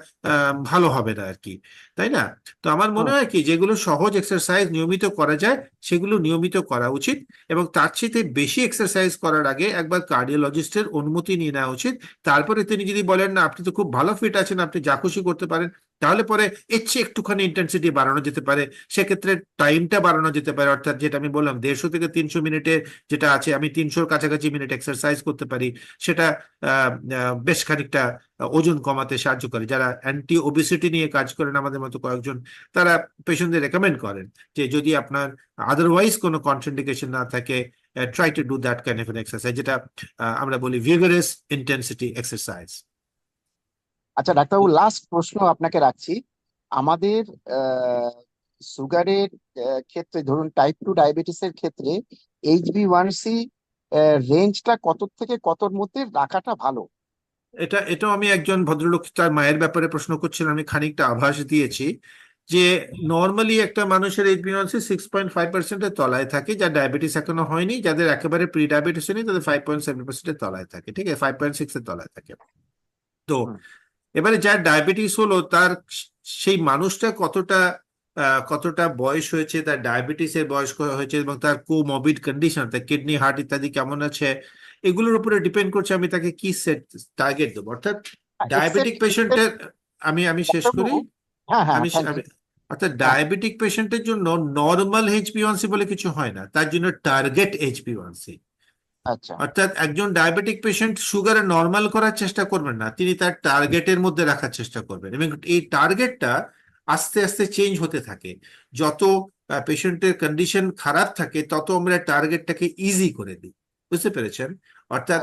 ভালো হবে না আর কি, তাই না? তো আমার মনে হয় কি, যেগুলো সহজ এক্সারসাইজ নিয়মিত করা যায় সেগুলো নিয়মিত করা উচিত, এবং তার চেয়ে বেশি এক্সারসাইজ করার আগে একবার কার্ডিওলজিস্টের অনুমতি নিয়ে নেওয়া উচিত। তারপরে তিনি যদি বলেন না আপনি তো খুব ভালো ফিট আছেন, আপনি যা খুশি করতে পারেন, তাহলে পরে এর চেয়ে একটুখানি ইন্টেন্সিটি বাড়ানো যেতে পারে, সেক্ষেত্রে টাইমটা বাড়ানো যেতে পারে। অর্থাৎ যেটা আমি বললাম 150 থেকে 300 মিনিটের যেটা আছে, আমি 300-র কাছাকাছি মিনিট এক্সারসাইজ করতে পারি, সেটা বেশ খানিকটা ওজন কমাতে সাহায্য করে। যারা অ্যান্টি ওবেসিটি নিয়ে কাজ করেন আমাদের মতো কয়েকজন, তারা পেশেন্টদের রেকমেন্ড করেন যে যদি আপনার আদারওয়াইজ কোনো কন্ট্রাইন্ডিকেশন না থাকে, try to do that kind of N exercise, যেটা আমরা বলি ভিগারাস ইন্টেন্সিটি এক্সারসাইজ। আচ্ছা ডাক্তারবাবু, লাস্ট প্রশ্ন আপনাকে রাখছি। আমাদের সুগারের ক্ষেত্রে, ধরুন টাইপ 2 ডায়াবেটিসের ক্ষেত্রে HbA1c রেঞ্জটা কত থেকে কতর মধ্যে রাখাটা ভালো? এটাও আমি একজন ভদ্রলোক তার মায়ের ব্যাপারে প্রশ্ন করছিলাম, আমি খানিকটা আভাস দিয়েছি যে নর্মালি একটা মানুষের HbA1c 6.5%-এর তলায় থাকে, যার ডায়াবেটিস এখনো হয়নি। যাদের একেবারে প্রি ডায়াবেটিস নেই তাদের 5.7%-এর তলায় থাকে, ঠিক আছে, 5.6-এর তলায় থাকে। তো এবারে যার ডায়াবেটিস হলো, তার সেই মানুষটা কতটা বয়স হয়েছে, তার ডায়াবেটিসের বয়স হয়েছে, এবং তার কোমরবিড কন্ডিশন, তার কিডনি, হার্ট ইত্যাদি কেমন আছে, এগুলোর উপরে ডিপেন্ড করছে আমি তাকে কি সেট টার্গেট দেবো। অর্থাৎ ডায়াবেটিক পেশেন্টের, আমি শেষ করি, হ্যাঁ হ্যাঁ, অর্থাৎ ডায়াবেটিক পেশেন্টের জন্য নর্মাল HbA1c বলে কিছু হয় না, তার জন্য টার্গেট HbA1c। আচ্ছা অর্থাৎ একজন ডায়াবেটিক পেশেন্ট সুগারে নর্মাল করার চেষ্টা করবেন না, তিনি তার টার্গেটের মধ্যে রাখার চেষ্টা করবেন, এবং এই টার্গেটটা আস্তে আস্তে চেঞ্জ হতে থাকে। যত পেশেন্টের কন্ডিশন খারাপ থাকে তত আমরা টার্গেটটাকে ইজি করে দিই, বুঝতে পেরেছেন? অর্থাৎ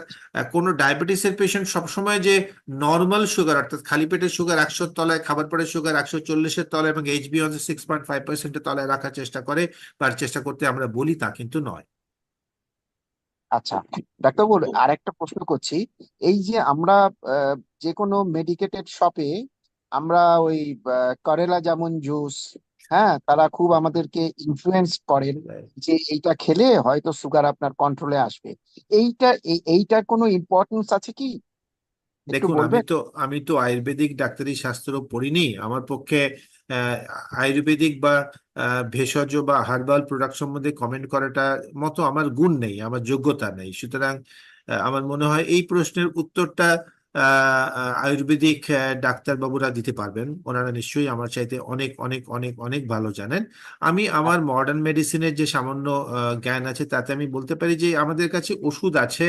কোনো ডায়াবেটিসের পেশেন্ট সবসময় যে নর্মাল সুগার, অর্থাৎ খালি পেটের সুগার 100-এর তলায়, খাবার পরে সুগার 140-এর তলায়, এবং HbA1c 6.5%-এর তলায় রাখার চেষ্টা করে বা চেষ্টা করতে আমরা বলি, তা কিন্তু নয়। আচ্ছা ডাক্তারবাবু, আর একটা প্রশ্ন করছি। এই যে আমরা যে কোনো মেডিকেটেড শপে আমরা ওই করেলা যেমন জুস, হ্যাঁ, তারা খুব আমাদেরকে ইনফ্লুয়েন্স করেন যে এইটা খেলে হয়তো সুগার আপনার কন্ট্রোলে আসবে। এইটার কোনো ইম্পর্টেন্স আছে কি, একটু দেখুন, বলবেন? আমি তো আয়ুর্বেদিক ডাক্তারি শাস্ত্র পড়িনি, আমার পক্ষে আয়ুর্বেদিক বা ভেষজ বা হার্বাল প্রোডাক্ট সম্বন্ধে কমেন্ট করাটা মতো আমার গুণ নেই, আমার যোগ্যতা নেই। সুতরাং আমার মনে হয় এই প্রশ্নের উত্তরটা আয়ুর্বেদিক ডাক্তারবাবুরা দিতে পারবেন। ওনারা নিশ্চয়ই আমার চাইতে অনেক অনেক অনেক অনেক ভালো জানেন। আমি আমার মডার্ন মেডিসিনের যে সামান্য জ্ঞান আছে তাতে আমি বলতে পারি যে আমাদের কাছে ওষুধ আছে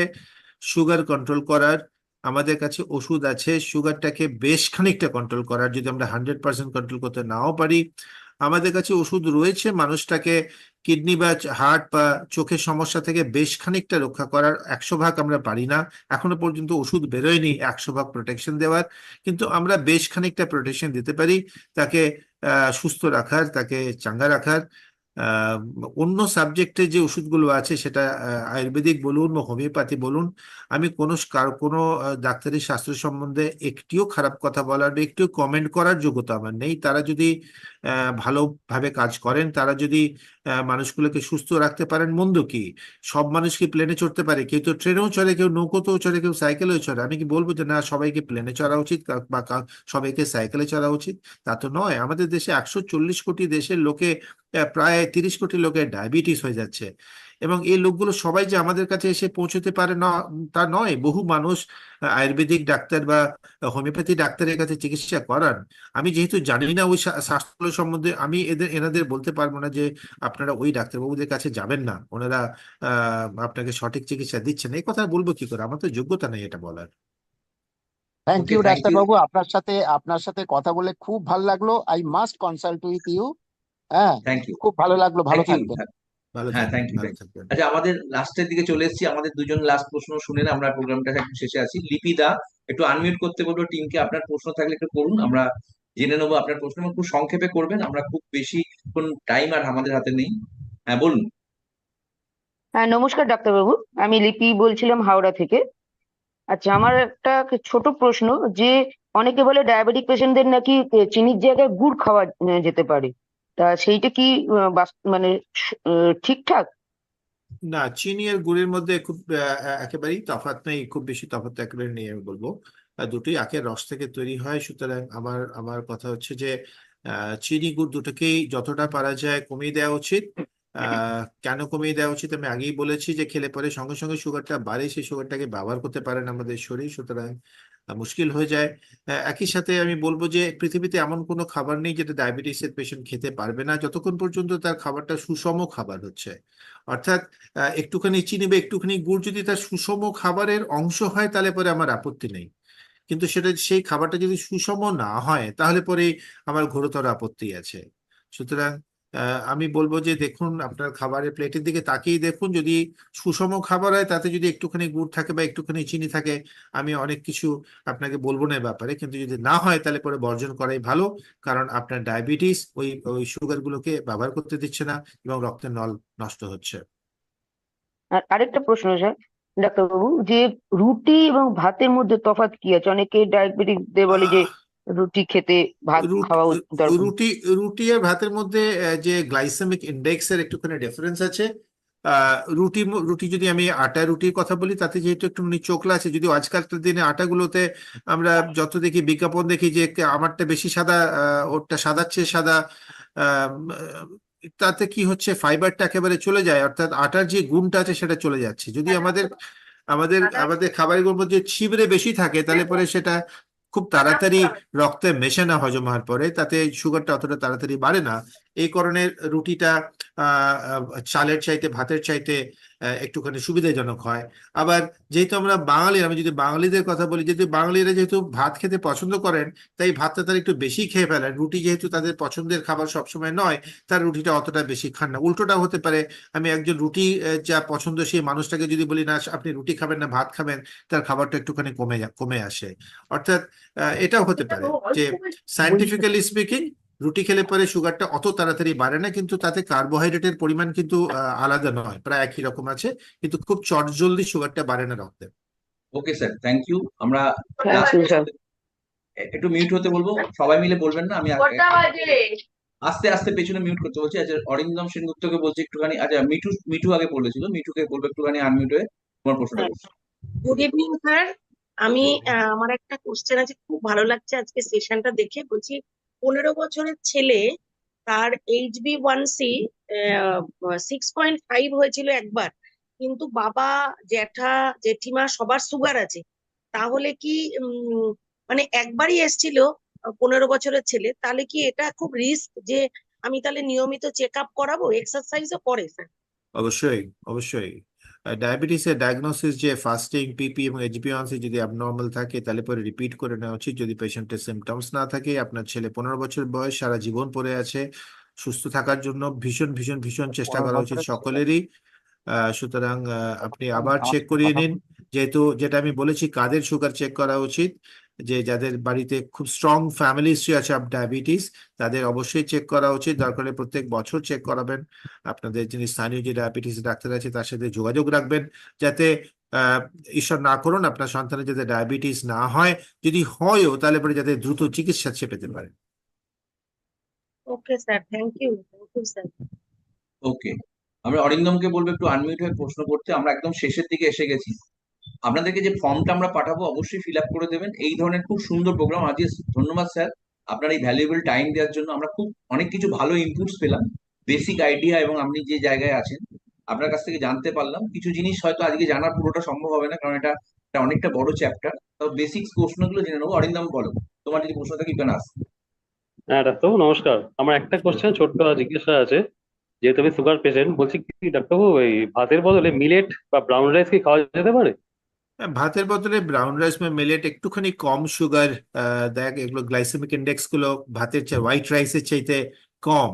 সুগার কন্ট্রোল করার, আমাদের কাছে ওষুধ আছে সুগারটাকে বেশ খানিকটা কন্ট্রোল করার, যদি আমরা 100% কন্ট্রোল করতে নাও পারি। আমাদের কাছে ওষুধ রয়েছে মানুষটাকে কিডনি বা হার্ট বা চোখের সমস্যা থেকে বেশ খানিকটা রক্ষা করার। 100 ভাগ আমরা পারি না, এখনো পর্যন্ত ওষুধ বেরোয়নি 100 ভাগ প্রোটেকশন দেওয়ার, কিন্তু আমরা বেশ খানিকটা প্রোটেকশন দিতে পারি তাকে সুস্থ রাখার, তাকে চাঙ্গা রাখার। আহ, অন্য সাবজেক্টে যে ওষুধগুলো আছে সেটা আয়ুর্বেদিক বলুন বা হোমিওপ্যাথি বলুন, আমি কোনো ডাক্তারি শাস্ত্র সম্বন্ধে একটিও খারাপ কথা বলার বা একটিও কমেন্ট করার যোগ্যতা আমার নেই। তারা যদি ভালোভাবে কাজ করেন, তারা যদি মানুষগুলোকে সুস্থ রাখতে পারেন, মন্দ কি? সব মানুষ কি প্লেনে চড়তে পারে? কেউ তো ট্রেনেও চড়ে, কেউ নৌকোতেও চড়ে, কেউ সাইকেলেও চড়ে। আমি কি বলবো যে না সবাইকে প্লেনে চড়া উচিত বা সবাইকে সাইকেলে চড়া উচিত? তা তো নয়। আমাদের দেশে 140 কোটি দেশের লোকে প্রায় 30 কোটি লোকের ডায়াবেটিস হয়ে যাচ্ছে, এবং এই লোকগুলো সবাই যে আমাদের কাছে এসে পৌঁছতে পারে না তা নয়। বহু মানুষ আয়ুর্বেদিক ডাক্তার বা হোমিওপ্যাথি ডাক্তারের কাছে চিকিৎসা করান। আমি যেহেতু জানি না ওই স্বাস্থ্য সম্বন্ধে, আমি এনাদের বলতে পারবো না যে আপনারা ওই ডাক্তারবাবুদের কাছে যাবেন না, ওনারা আপনাকে সঠিক চিকিৎসা দিচ্ছেন। এই কথা বলবো কি করে? আমার তো যোগ্যতা নেই এটা বলার। থ্যাংক ওকে, ইউ থ্যাংক ডাক্তার ইউ। বাবু, আপনার সাথে কথা বলে খুব ভালো লাগলো। I must consult with you. হ্যাঁ, থ্যাংক ইউ। খুব ভালো লাগলো, ভালো থ্যাংক ইউ। থাকবেন। ভালো হ্যাঁ, থাকবেন, থ্যাংক ইউ, ভালো থ্যাংক ইউ। থাকবেন। আচ্ছা, আমাদের লাস্টের দিকে চলে এসেছি, আমাদের দুজন লাস্ট প্রশ্ন শুনে আমরা প্রোগ্রামটা একটু শেষে আছি। লিপি দা, একটু আনমিউট করতে বলবো টিমকে, আপনার প্রশ্ন থাকলে একটু করুন, আমরা জেনে নেবো আপনার প্রশ্ন, এবং খুব সংক্ষেপে করবেন, আমরা খুব বেশি কোন টাইম আর আমাদের হাতে নেই। হ্যাঁ, বলুন। হ্যাঁ, নমস্কার ডাক্তারবাবু। আমি লিপি বলছিলাম হাওড়া থেকে। আচ্ছা, আমার একটা ছোট প্রশ্ন, যে অনেকে বলে ডায়াবেটিক পেশেন্টদের নাকি চিনির জায়গায় গুড় খাওয়া যেতে পারে, তা সেইটা কি মানে ঠিকঠাক? না, চিনি আর গুড়ের মধ্যে খুব একেবারেই তফাৎ নেই, খুব বেশি তফাৎ একেবারে নেই আমি বলবো। দুটোই আখের রস থেকে তৈরি হয়, সুতরাং আমার আমার কথা হচ্ছে যে চিনি গুড় দুটোকেই যতটা পারা যায় কমিয়ে দেওয়া উচিত। কেন কমিয়ে দেওয়া উচিত আমি আগেই বলেছি, যে খেলে পরে সঙ্গে সঙ্গে সুগারটা বাড়ে, সেই সুগারটাকে ব্যবহার করতে পারেন আমাদের শরীর, সুতরাং মুশকিল হয়ে যায়। একই সাথে আমি বলবো যে পৃথিবীতে এমন কোনো খাবার নেই যেটা ডায়াবেটিসের পেশেন্ট খেতে পারবে না, যতক্ষণ পর্যন্ত তার খাবারটা সুষম খাবার হচ্ছে। অর্থাৎ একটুখানি চিনি বা একটুখানি গুড় যদি তার সুষম খাবারের অংশ হয় তাহলে পরে আমার আপত্তি নেই, কিন্তু সেটা সেই খাবারটা যদি সুষম না হয় তাহলে পরে আমার ঘোরতর আপত্তি আছে। সুতরাং আমি বলবো যে দেখুন, আপনার খাবারের প্লেটের দিকে তাকিয়ে দেখুন, যদি সুষম খাবার হয় তাতে যদি একটুখানি গুড় থাকে বা একটুখানি চিনি থাকে, আমি অনেক কিছু আপনাকে বলবো না এ ব্যাপারে, কিন্তু যদি না হয় তাহলে পরে বর্জন করাই ভালো, কারণ আপনার ডায়াবেটিস ওই ওই সুগারগুলোকে ব্যবহার করতে দিচ্ছে না এবং রক্তের নল নষ্ট হচ্ছে। আর আরেকটা প্রশ্ন স্যার ডাক্তারবাবু, যে রুটি এবং ভাতের মধ্যে তফাৎ কি আছে? অনেকে ডায়াবেটিকদের বলে যে রুটি খেতে ভাত রুটি খাওয়া দরকার। রুটি রুটি আর ভাতের মধ্যে যে গ্লাইসেমিক ইন্ডেক্স এর একটুখানি ডিফারেন্স আছে। রুটি যদি আমি আটা রুটির কথা বলি, তাতে যেহেতু একটু চোখলা আছে, যদিও আজকালকার দিনে আটাগুলোতে আমরা যত দেখি বিজ্ঞাপন দেখি যে আমারটা বেশি সাদা, ওরটা সাদার চেয়ে সাদা। আহ, তাতে কি হচ্ছে, ফাইবারটা একেবারে চলে যায়, অর্থাৎ আটার যে গুণটা আছে সেটা চলে যাচ্ছে। যদি আমাদের আমাদের আমাদের খাবারের মধ্যে ছিবড়ে বেশি থাকে তাহলে পরে সেটা খুব তাড়াতাড়ি রক্তে মেশে না, হজম হওয়ার পরে তাতে সুগারটা অতটা তাড়াতাড়ি বাড়ে না। এই কারণে রুটিটা চালের চাইতে ভাতের চাইতে একটুখানি সুবিধাজনক হয়। আবার যেহেতু আমরা বাঙালি, আমি যদি বাঙালিদের কথা বলি, যেহেতু বাঙালিরা যেহেতু ভাত খেতে পছন্দ করেন, তাই ভাতটা তারা একটু বেশি খেয়ে ফেলেন। রুটি যেহেতু তাদের পছন্দের খাবার সবসময় নয়, তার রুটিটা অতটা বেশি খান না। উল্টোটাও হতে পারে, আমি একজন রুটি যা পছন্দ সেই মানুষটাকে যদি বলি না আপনি রুটি খাবেন না ভাত খাবেন, তার খাবারটা একটুখানি কমে আসে। অর্থাৎ এটাও হতে পারে যে সায়েন্টিফিক্যালি স্পিকিং রুটি খেলে পরে সুগারটা অত তাড়াতাড়ি বাড়ে না, কিন্তু তাতে কার্বোহাইড্রেটের পরিমাণ কিন্তু আলাদা নয়, প্রায় একই রকম আছে, কিন্তু খুব চটজলদি সুগারটা বাড়ে না রক্তে। Okay sir, thank you. আমরা থ্যাংক লাস্ট ইউ স্যার। একটু মিউট হতে বলবো, সবাই মিলে বলবেন না, আমি আস্তে আস্তে পেছনে মিউট করতে বলছি। আচ্ছা, অরিন্দম সেনগুপ্তকে বলছি একটুখানি। আচ্ছা, মিঠু মিঠু আগে বলেছিল, মিঠুকে বলবো একটুখানি আনমিউট হয়ে তোমার প্রশ্নটা করছি। Good evening sir. আমি আমার একটা কোশ্চেন আছে, খুব ভালো লাগছে আজকে সেশনটা দেখে। বলছি 15 বছরের ছেলে, তার HbA1c 6.5 হয়েছিল একবার, কিন্তু বাবা জ্যাঠা জেঠিমা সবার সুগার আছে, তাহলে কি মানে একবারই এসছিল 15 বছরের ছেলে, তাহলে কি এটা খুব রিস্ক যে আমি তাহলে নিয়মিত চেক আপ করাবো? এক্সারসাইজও করে স্যার? অবশ্যই, অবশ্যই। ডায়াবেটিসের ডায়াগনোসিস যে ফাস্টিং, পিপি এবং এইচবিএওয়ানসি যদি অ্যাবনর্মাল থাকে তাহলে পরে রিপিট করে নেওয়া উচিত। যদি পেশেন্টের সিমটমস না থাকে, আপনার ছেলে 15 বছর বয়স, সারা জীবন পড়ে আছে, সুস্থ থাকার জন্য ভীষণ ভীষণ ভীষণ চেষ্টা 15 করা উচিত বছরের ছেলে। সকলেরই। সুতরাং আপনি আবার চেক করিয়ে নিন, যেহেতু যেটা আমি বলেছি কাদের সুগার চেক করা উচিত, যে যাদের বাড়িতে খুব স্ট্রং ফ্যামিলি হিস্ট্রি আছে অফ ডায়াবেটিস তাদের অবশ্যই চেক করা উচিত। দরকার হলে প্রত্যেক বছর চেক করাবেন। আপনাদের যিনি স্থানীয় যে ডায়াবেটিস ডাক্তার আছে তার সাথে যোগাযোগ রাখবেন, যাতে ঈশ্বর না করুন আপনার সন্তানের যাতে ডায়াবেটিস না হয়, যদি হয়ও তাহলে পরে যাতে দ্রুত চিকিৎসা সে পেতে পারে। Okay sir, thank you sir. Okay, আমরা অরিন্দমকে বলবো একটু আনমিউট হয়ে প্রশ্ন করতে। আমরা একদম শেষের দিকে এসে গেছি। আপনাদেরকে যে ফর্মটা আমরা পাঠাবো অবশ্যই ফিল আপ করে দেবেন। এই ধরনের খুব সুন্দর প্রোগ্রাম আজকে, ধন্যবাদ স্যার আপনার এই ভ্যালুয়েবল টাইম দেওয়ার জন্য। আমরা খুব অনেক কিছু ভালো ইনপুটস পেলাম, বেসিক আইডিয়া, এবং আপনি যে জায়গায় আছেন আপনার কাছ থেকে জানতে পারলাম কিছু জিনিস। হয়তো আজকে জানা পুরোটা সম্ভব হবে না, কারণ এটা একটা অনেকটা বড় চ্যাপ্টার। তো বেসিক প্রশ্নগুলো জেনে নেবো। অরিন্দম বলো, তোমার যদি প্রশ্ন থাকে কেন আস। হ্যাঁ ডাক্তারবাবু নমস্কার, আমার একটা কোশ্চেন ছোট্ট জিজ্ঞাসা আছে। যেহেতু আমি সুগার পেশেন্ট, বলছি কি ডাক্তারবাবু, এই ভাতের বদলে মিলেট বা ব্রাউন রাইস কি খাওয়া যেতে পারে? ভাতের বদলে ব্রাউন রাইস বা মিলেট একটুখানি কম সুগার দেখ, এগুলো গ্লাইসেমিক ইন্ডেক্স গুলো ভাতের চেয়ে হোয়াইট রাইসের চাইতে কম।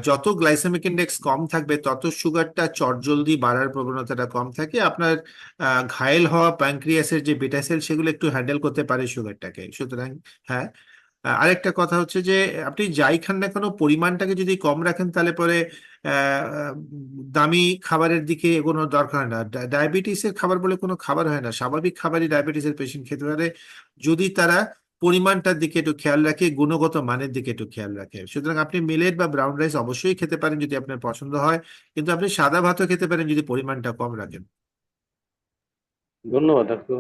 যত গ্লাইসেমিক ইন্ডেক্স কম থাকবে তত সুগারটা চটজলদি বাড়ার প্রবণতাটা কম থাকে। আপনার ঘায়েল হওয়া প্যানক্রিয়াসের যে বেটা সেল সেগুলো একটু হ্যান্ডেল করতে পারে সুগারটাকে। সুতরাং হ্যাঁ, আরেকটা কথা হচ্ছে যে আপনি যাই খান না কেন পরিমাণটাকে যদি কম রাখেন তাহলে পরে দামি খাবারের দিকে এগোনোর দরকার হয় না। ডায়াবেটিসের খাবার বলে কোনো খাবার হয় না, স্বাভাবিক খাবারই ডায়াবেটিসের পেশেন্ট খেতে পারে, যদি তারা পরিমাণটার দিকে একটু খেয়াল রাখে, গুণগত মানের দিকে একটু খেয়াল রাখে। সুতরাং আপনি মিলেট বা ব্রাউন রাইস অবশ্যই খেতে পারেন যদি আপনার পছন্দ হয়, কিন্তু আপনি সাদা ভাতও খেতে পারেন যদি পরিমাণটা কম রাখেন। ধন্যবাদ ডাক্তার।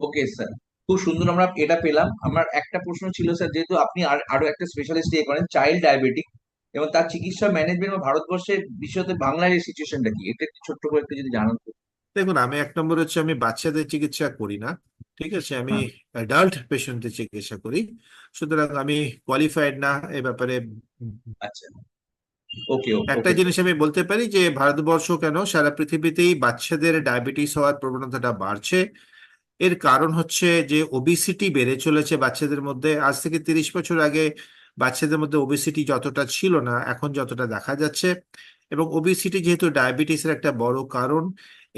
ওকে স্যার, খুব সুন্দর আমরা এটা পেলাম। আমার একটা প্রশ্ন ছিল স্যার, যেহেতু আপনি আরো একটা স্পেশালিস্ট ইয়ে করেন চাইল্ড ডায়াবেটিক এবং তার চিকিৎসা ম্যানেজমেন্ট বা ভারতবর্ষের বিশেষত বাংলার এই সিচুয়েশনটা কি, এটা একটু ছোট্ট করে একটু যদি জানান তো। দেখুন, আমি এক নম্বর হচ্ছে আমি বাচ্চাদের চিকিৎসা করি না, ঠিক আছে, আমি অ্যাডাল্ট পেশেন্টের চিকিৎসা করি। সুতরাং আমি কোয়ালিফাইড না এ ব্যাপারে। আচ্ছা, ওকে একটা ওকে। জিনিস আমি বলতে পারি যে ভারতবর্ষ কেন সারা পৃথিবীতেই বাচ্চাদের ডায়াবেটিস হওয়ার প্রবণতাটা বাড়ছে। এর কারণ হচ্ছে যে ওবিসিটি বেড়ে চলেছে বাচ্চাদের মধ্যে। আজ থেকে 30 বছর আগে বাচ্চাদের মধ্যে ওবিসিটি যতটা ছিল না, এখন যতটা দেখা যাচ্ছে। এবং ওবিসিটি যেহেতু ডায়াবেটিসের একটা বড় কারণ,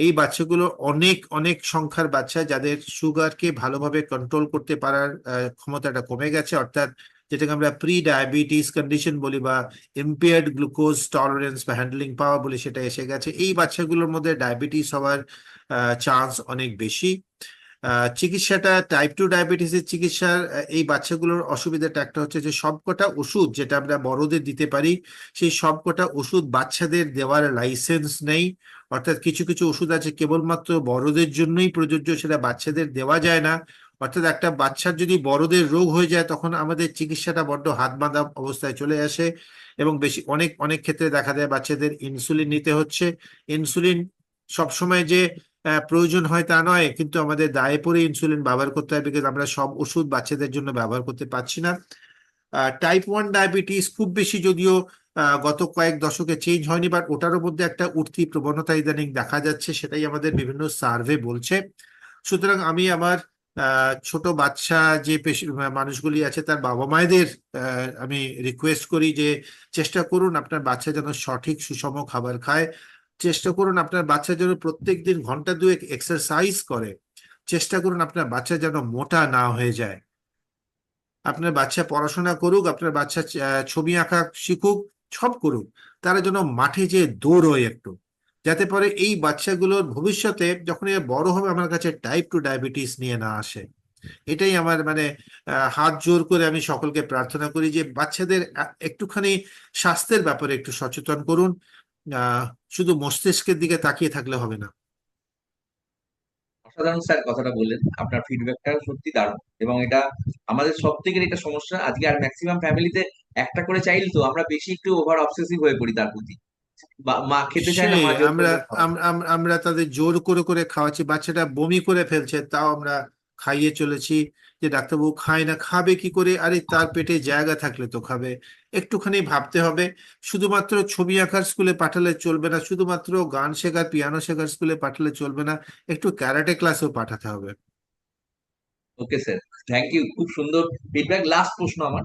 এই বাচ্চাগুলো অনেক অনেক সংখ্যার বাচ্চা যাদের সুগারকে ভালোভাবে কন্ট্রোল করতে পারার ক্ষমতাটা কমে গেছে, অর্থাৎ যেটাকে আমরা প্রি ডায়াবেটিস কন্ডিশন বলি বা ইম্পেয়ার্ড গ্লুকোজ টলারেন্স বা হ্যান্ডলিং পাওয়ার বলি, সেটা এসে গেছে। এই বাচ্চাগুলোর মধ্যে ডায়াবেটিস হওয়ার চান্স অনেক বেশি। চিকিৎসাটা টাইপ 2 ডায়াবেটিসের চিকিৎসার এই বাচ্চাগুলোর অসুবিধাটা একটা হচ্ছে যে সবকটা ওষুধ যেটা আমরা বড়দের দিতে পারি সেই সবকটা ওষুধ বাচ্চাদের দেওয়ার লাইসেন্স নেই। অর্থাৎ কিছু কিছু ওষুধ আছে কেবলমাত্র বড়দের জন্যই প্রযোজ্য, সেটা বাচ্চাদের দেওয়া যায় না। অর্থাৎ একটা বাচ্চার যদি বড়দের রোগ হয়ে যায় তখন আমাদের চিকিৎসাটা বড্ড হাত বাঁধা অবস্থায় চলে আসে এবং বেশি অনেক অনেক ক্ষেত্রে দেখা যায় বাচ্চাদের ইনসুলিন নিতে হচ্ছে। ইনসুলিন সবসময় যে প্রয়োজন হয় তা নয়, কিন্তু আমাদের দায়ে পড়ে ইনসুলিন ব্যবহার করতে হয়, বিকজ আমরা সব ওষুধ বাচ্চাদের জন্য ব্যবহার করতে পারছি না। টাইপ 1 ডায়াবেটিস খুব বেশি যদিও গত কয়েক দশকে চেঞ্জ হয়নি, বাট ওটার মধ্যে একটা উঠতি প্রবণতা ইদানিং দেখা যাচ্ছে, সেটাই আমাদের বিভিন্ন সার্ভে বলছে। সুতরাং আমি আমার ছোট বাচ্চা যে মানুষগুলি আছে তার বাবা মায়েদের আমি রিকোয়েস্ট করি যে চেষ্টা করুন আপনার বাচ্চা যেন সঠিক সুষম খাবার খায়, চেষ্টা করুন আপনার বাচ্চা যেন প্রত্যেকদিন ঘন্টা দুয়েক এক্সারসাইজ করে, চেষ্টা করুন আপনার বাচ্চা যেন মোটা না হয়ে যায়। আপনার বাচ্চা পড়াশোনা করুক, আপনার বাচ্চা ছবি আঁকা শিখুক, সব করুক, তারা যেন মাঠে যেয়ে দৌড়য় একটু, যাতে পরে এই বাচ্চাগুলোর ভবিষ্যতে যখন এ বড় হবে আমার কাছে টাইপ 2 ডায়াবেটিস নিয়ে না আসে। এটাই আমার মানে হাত জোর করে আমি সকলকে প্রার্থনা করি যে বাচ্চাদের একটুখানি স্বাস্থ্যের ব্যাপারে একটু সচেতন করুন, শুধু মস্তিষ্কের দিকে তাকিয়ে থাকলে হবে না। অসাধারণ স্যার কথাটা বললেন, আপনার ফিডব্যাকটা সত্যি দারুণ। এবং এটা আমাদের সব থেকে এটা সমস্যা আজকে, আর ম্যাক্সিমাম ফ্যামিলিতে একটা করে চাইল্ড, তো আমরা বেশি একটু ওভার অবসেসিভ হয়ে পড়ি তার প্রতি। মা খেতে চায় না, সেই মা জোর আমরা করে খাওয়ায়। আমরা তাদের জোর করে করে খাওয়াচ্ছি, বাচ্চাটা বমি করে ফেলছে তাও আমরা খাইয়ে চলেছি, যে ডাক্তারবাবু খায় না, খাবে কি করে? আরে তার পেটে জায়গা থাকলে তো খাবে। একটুখানি ভাবতে হবে, শুধুমাত্র ছবি আঁকার স্কুলে পাঠালে চলবে না, শুধুমাত্র গান শেখার পিয়ানো শেখার স্কুলে পাঠালে চলবে না, একটু ক্যারাটে ক্লাসেও পাঠাতে হবে। ওকে স্যার, থ্যাংক ইউ, খুব সুন্দর ফিডব্যাক। লাস্ট প্রশ্ন আমার,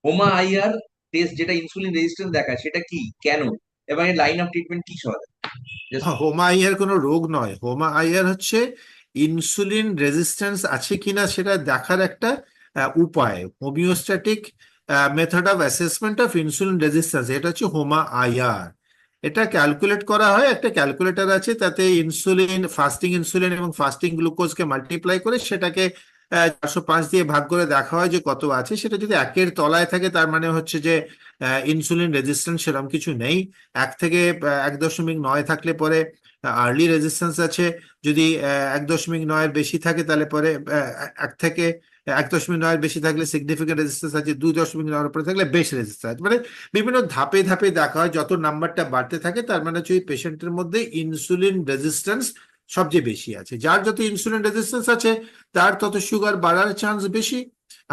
হোমা আইআর টেস্ট যেটা ইনসুলিন রেজিস্ট্যান্স দেখায় সেটা কি, কেন, এবং এর লাইন অফ ট্রিটমেন্ট কি সব? হোমা আইয়ার কোনো রোগ নয়। হোমা আইয়ার হচ্ছে ইনসুলিন রেজিস্ট্যান্স আছে কিনা সেটা দেখার একটা উপায়, homeostatic method of assessment of insulin resistance, এটা হচ্ছে হোমা আইআর। এটা ক্যালকুলেট করা হয়, একটা ক্যালকুলেটর আছে, তাতে ইনসুলিন, ফাস্টিং ইনসুলিন এবং ফাস্টিং গ্লুকোজকে মাল্টিপ্লাই করে সেটাকে 405 দিয়ে ভাগ করে দেখা হয় যে কত আছে। সেটা যদি 1-এর তলায় থাকে তার মানে হচ্ছে যে ইনসুলিন রেজিস্ট্যান্স সেরকম কিছু নেই। 1 থেকে 1.9 থাকলে পরে আর্লি রেজিস্ট্যান্স আছে। যদি 1.9-এর বেশি থাকে তাহলে পরে 1 থেকে 1.9-এর বেশি থাকলে সিগনিফিকেন্ট রেজিস্ট্যান্স আছে, 2.9-এর উপরে থাকলে বেশ রেজিস্ট্যান্স আছে। মানে বিভিন্ন ধাপে ধাপে দেখা হয়, যত নাম্বারটা বাড়তে থাকে তার মানে হচ্ছে ওই পেশেন্টের মধ্যে ইনসুলিন রেজিস্ট্যান্স সবচেয়ে বেশি আছে। যার যত ইনসুলিন রেজিস্ট্যান্স আছে তার তত সুগার বাড়ার চান্স বেশি।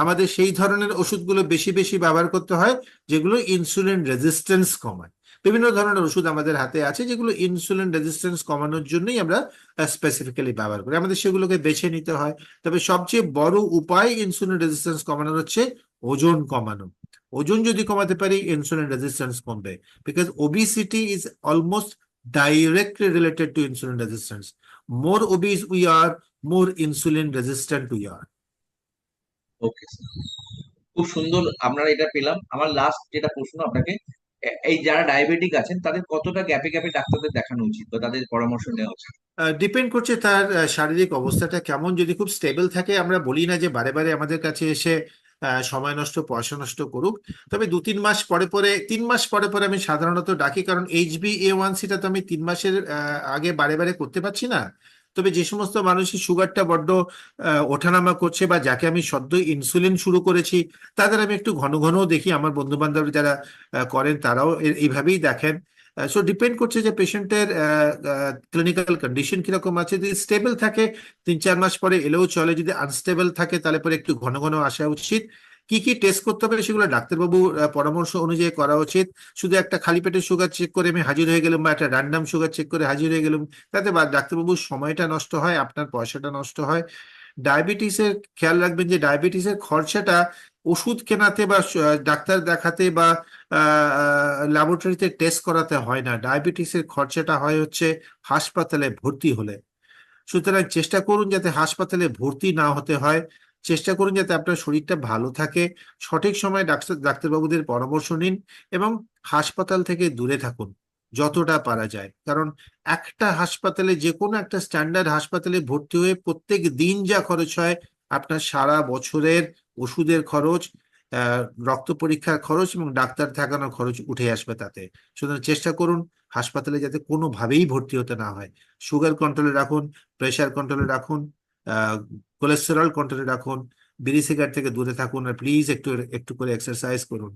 আমাদের সেই ধরনের ওষুধগুলো বেশি বেশি ব্যবহার করতে হয় যেগুলো ইনসুলিন রেজিস্ট্যান্স কমায়। বিভিন্ন ধরনের ওষুধ আমাদের হাতে আছে যেগুলো ইনসুলিন রেজিস্ট্যান্স কমানোর জন্যই আমরা স্পেসিফিক্যালি ব্যবহার করি, আমাদের সেগুলোকে বেছে নিতে হয়। তবে সবচেয়ে বড় উপায় ইনসুলিন রেজিস্ট্যান্স কমানোর হচ্ছে ওজন কমানো। ওজন যদি কমাতে পারি ইনসুলিন রেজিস্ট্যান্স কমবে, because obesity is almost directly related to insulin resistance. More obese we are, more insulin resistant we are. ওকে, খুব সুন্দর আমরা এটা পেলাম। আমার লাস্ট যেটা প্রশ্ন আপনাকে, এই যারা ডায়াবেটিক আছেন তাদের কতটা গ্যাপে গ্যাপে ডাক্তারদের দেখানো উচিত বা তাদের পরামর্শ নেওয়া উচিত? ডিপেন্ড করছে তার শারীরিক অবস্থাটা কেমন। যদি খুব স্টেবল থাকে আমরা বলি না যে বারে বারে আমাদের কাছে এসে সময় নষ্ট, পয়সা নষ্ট করুক। তবে 2-3 মাস পরে পরে, 3 মাস পরে পরে আমি সাধারণত ডাকি, কারণ HbA1c-টা তো আমি 3 মাসের আগে বারে বারে করতে পারছি না। তবে যে সমস্ত মানুষের সুগারটা বড্ড ওঠানামা করছে বা যাকে আমি সদ্য ইনসুলিন শুরু করেছি তাদের আমি একটু ঘন ঘনও দেখি। আমার বন্ধু বান্ধব যারা করেন তারাও এইভাবেই দেখেন। সো ডিপেন্ড করছে যে পেশেন্টের ক্লিনিক্যাল কন্ডিশন কিরকম আছে। যদি স্টেবল থাকে 3-4 মাস পরে এলেও চলে, যদি আনস্টেবল থাকে তাহলে পরে একটু ঘন ঘন আসা উচিত। কি কি টেস্ট করতে হবে সেগুলো ডাক্তারবাবুর পরামর্শ অনুযায়ী করা উচিত। শুধু একটা খালি পেটের সুগার চেক করে আমি হাজির হয়ে গেলাম বা একটা র্যান্ডাম সুগার চেক করে হাজির হয়ে গেলাম, তাতে ডাক্তারবাবুর সময়টা নষ্ট হয়, আপনার পয়সাটা নষ্ট হয়। ডায়াবেটিসের খেয়াল রাখবেন যে ডায়াবেটিসের খরচাটা ওষুধ কেনাতে বা ডাক্তার দেখাতে বা ল্যাবরেটরিতে টেস্ট করাতে হয় না। ডায়াবেটিসের খরচাটা হয় হচ্ছে হাসপাতালে ভর্তি হলে। সুতরাং চেষ্টা করুন যাতে হাসপাতালে ভর্তি না হতে হয়, চেষ্টা করুন যাতে আপনার শরীরটা ভালো থাকে, সঠিক সময়ে ডাক্তারবাবুদের পরামর্শ নিন এবং হাসপাতাল থেকে দূরে থাকুন যতটা পারা যায়। কারণ একটা হাসপাতালে, যে কোনো একটা স্ট্যান্ডার্ড হাসপাতালে ভর্তি হয়ে প্রত্যেক দিন যা খরচ হয়, আপনার সারা বছরের ওষুধের খরচ, রক্ত পরীক্ষার খরচ এবং ডাক্তার দেখানোর খরচ উঠে আসবে তাতে। সুতরাং চেষ্টা করুন হাসপাতালে যাতে কোনোভাবেই ভর্তি হতে না হয়। সুগার কন্ট্রোলে রাখুন, প্রেশার কন্ট্রোলে রাখুন, কোলেস্টেরল কন্ট্রোলে রাখুন, বিড়ি সিগারেট থেকে দূরে থাকুন, আর প্লিজ একটু একটু করে এক্সারসাইজ করুন।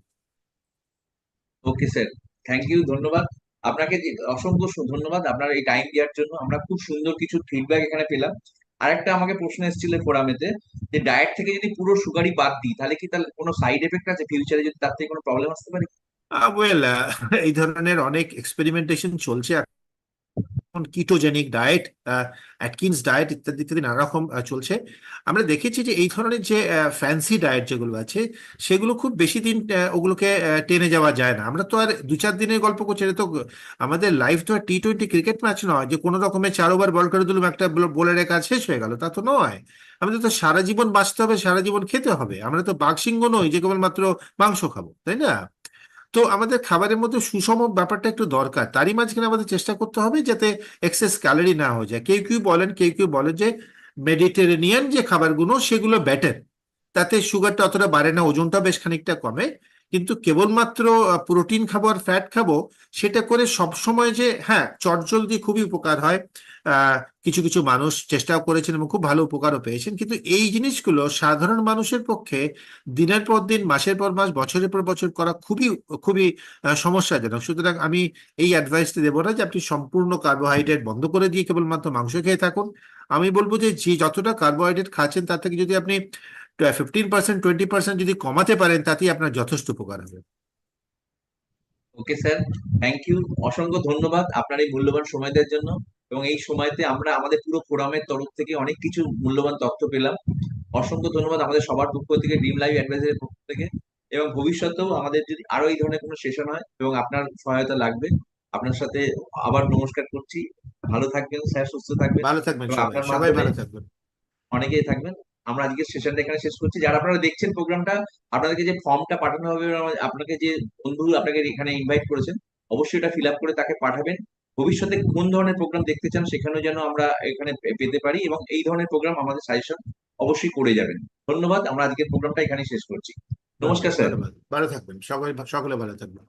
ওকে স্যার, থ্যাংক ইউ, ধন্যবাদ আপনাকে, অসংখ্য ধন্যবাদ আপনার এই টাইম দেওয়ার জন্য। আমরা খুব সুন্দর কিছু ফিডব্যাক এখানে পেলাম। আরেকটা আমাকে প্রশ্ন এসেছিল ফোরামেতে, যে ডায়েট থেকে যদি পুরো সুগারই বাদ দিই তাহলে কি তার কোনো সাইড এফেক্ট আছে ফিউচারে, যদি তার থেকে কোনো প্রবলেম আসতে পারে? ওয়েল, এই ধরনের অনেক এক্সপেরিমেন্টেশন চলছে এখন, কিটোজেনিক ডায়েট, অ্যাটকিন্স ডায়েট ইত্যাদি ইত্যাদি নানা রকম চলছে। আমরা দেখেছি যে এই ধরনের যে ফ্যান্সি ডায়েট যেগুলো আছে সেগুলো খুব বেশি দিন ওগুলোকে টেনে যাওয়া যায় না। আমরা তো আর 2-4 দিনের গল্প করছি, এটা তো আমাদের লাইফ তো আর T20 ক্রিকেট ম্যাচ নয় যে কোনো রকমে 4 ওভার বল করে দিলাম, একটা বোলারের কাজ শেষ হয়ে গেল, তা তো নয়। আমাদের তো সারা জীবন বাঁচতে হবে, সারা জীবন খেতে হবে। আমরা তো বাঘসিংহ নই যে কেবলমাত্র মাংস খাবো, তাই না? তো আমাদের খাবারের মধ্যে সুষম ব্যাপারটা একটু দরকার। তারই মাঝখানে আমাদের চেষ্টা করতে হবে যাতে এক্সেস ক্যালোরি না হয়ে যায়। কেউ কেউ বলেন যে মেডিটেরেনিয়ান যে খাবারগুলো সেগুলো বেটার, তাতে সুগারটা অতটা বাড়ে না, ওজনটা বেশ খানিকটা কমে। কিন্তু কেবলমাত্র প্রোটিন খাবো আর ফ্যাট খাবো সেটা করে সব সময় যে হ্যাঁ চটজলদি খুবই উপকার হয়, কিছু কিছু মানুষ চেষ্টাও করেছেন এবং খুব ভালো উপকারও পেয়েছেন, কিন্তু এই জিনিসগুলো সাধারণ মানুষের পক্ষে দিনের পর দিন, মাসের পর মাস, বছরের পর বছর করা খুবই খুবই সমস্যাজনক। সুতরাং আমি এই অ্যাডভাইসটি দেবো না যে আপনি সম্পূর্ণ কার্বোহাইড্রেট বন্ধ করে দিয়ে কেবলমাত্র মাংস খেয়ে থাকুন। আমি বলবো যে যতটা কার্বোহাইড্রেট খাচ্ছেন তার থেকে যদি আপনি 15% 20% যদি কমাতে পারেন তাতেই আপনার যথেষ্ট উপকার হবে। ওকে স্যার, থ্যাংক ইউ, অসংখ্য ধন্যবাদ আপনার এই মূল্যবান সময় দেওয়ার জন্য। এবং এই সময়তে আমরা আমাদের পুরো ফোরামের তরফ থেকে অনেক কিছু মূল্যবান তথ্য পেলাম। অসংখ্য ধন্যবাদ আমাদের সবার পক্ষ থেকে, ড্রিম লাইফ অ্যাডভাইজারের পক্ষ থেকে। এবং ভবিষ্যতেও আমাদের যদি আরো এই ধরনের কোনো সেশন হয় এবং আপনার সহায়তা লাগবে, আপনার সাথে আবার নমস্কার করছি। ভালো থাকবেন স্যার, সুস্থ থাকবেন, ভালো থাকবেন এবং সবাই, আপনার সবাই মাধ্যমে ভালো থাকবেন। অনেকেই থাকবেন। আমরা আজকের সেশনটা এখানে শেষ করছি। যারা আপনারা দেখছেন প্রোগ্রামটা, আপনাদেরকে যে ফর্মটা পাঠানো হবে, আপনাকে যে বন্ধু আপনাকে এখানে ইনভাইট করেছেন, অবশ্যই এটা ফিল আপ করে তাকে পাঠাবেন। ভবিষ্যতে কোন ধরনের প্রোগ্রাম দেখতে চান সেখানেও যেন আমরা এখানে পেতে পারি, এবং এই ধরনের প্রোগ্রাম আমাদের সাজেশন অবশ্যই করে যাবেন। ধন্যবাদ, আমরা আজকের প্রোগ্রামটা এখানেই শেষ করছি। নমস্কার স্যার। ধন্যবাদ, ভালো থাকবেন, সকলে ভালো থাকবেন।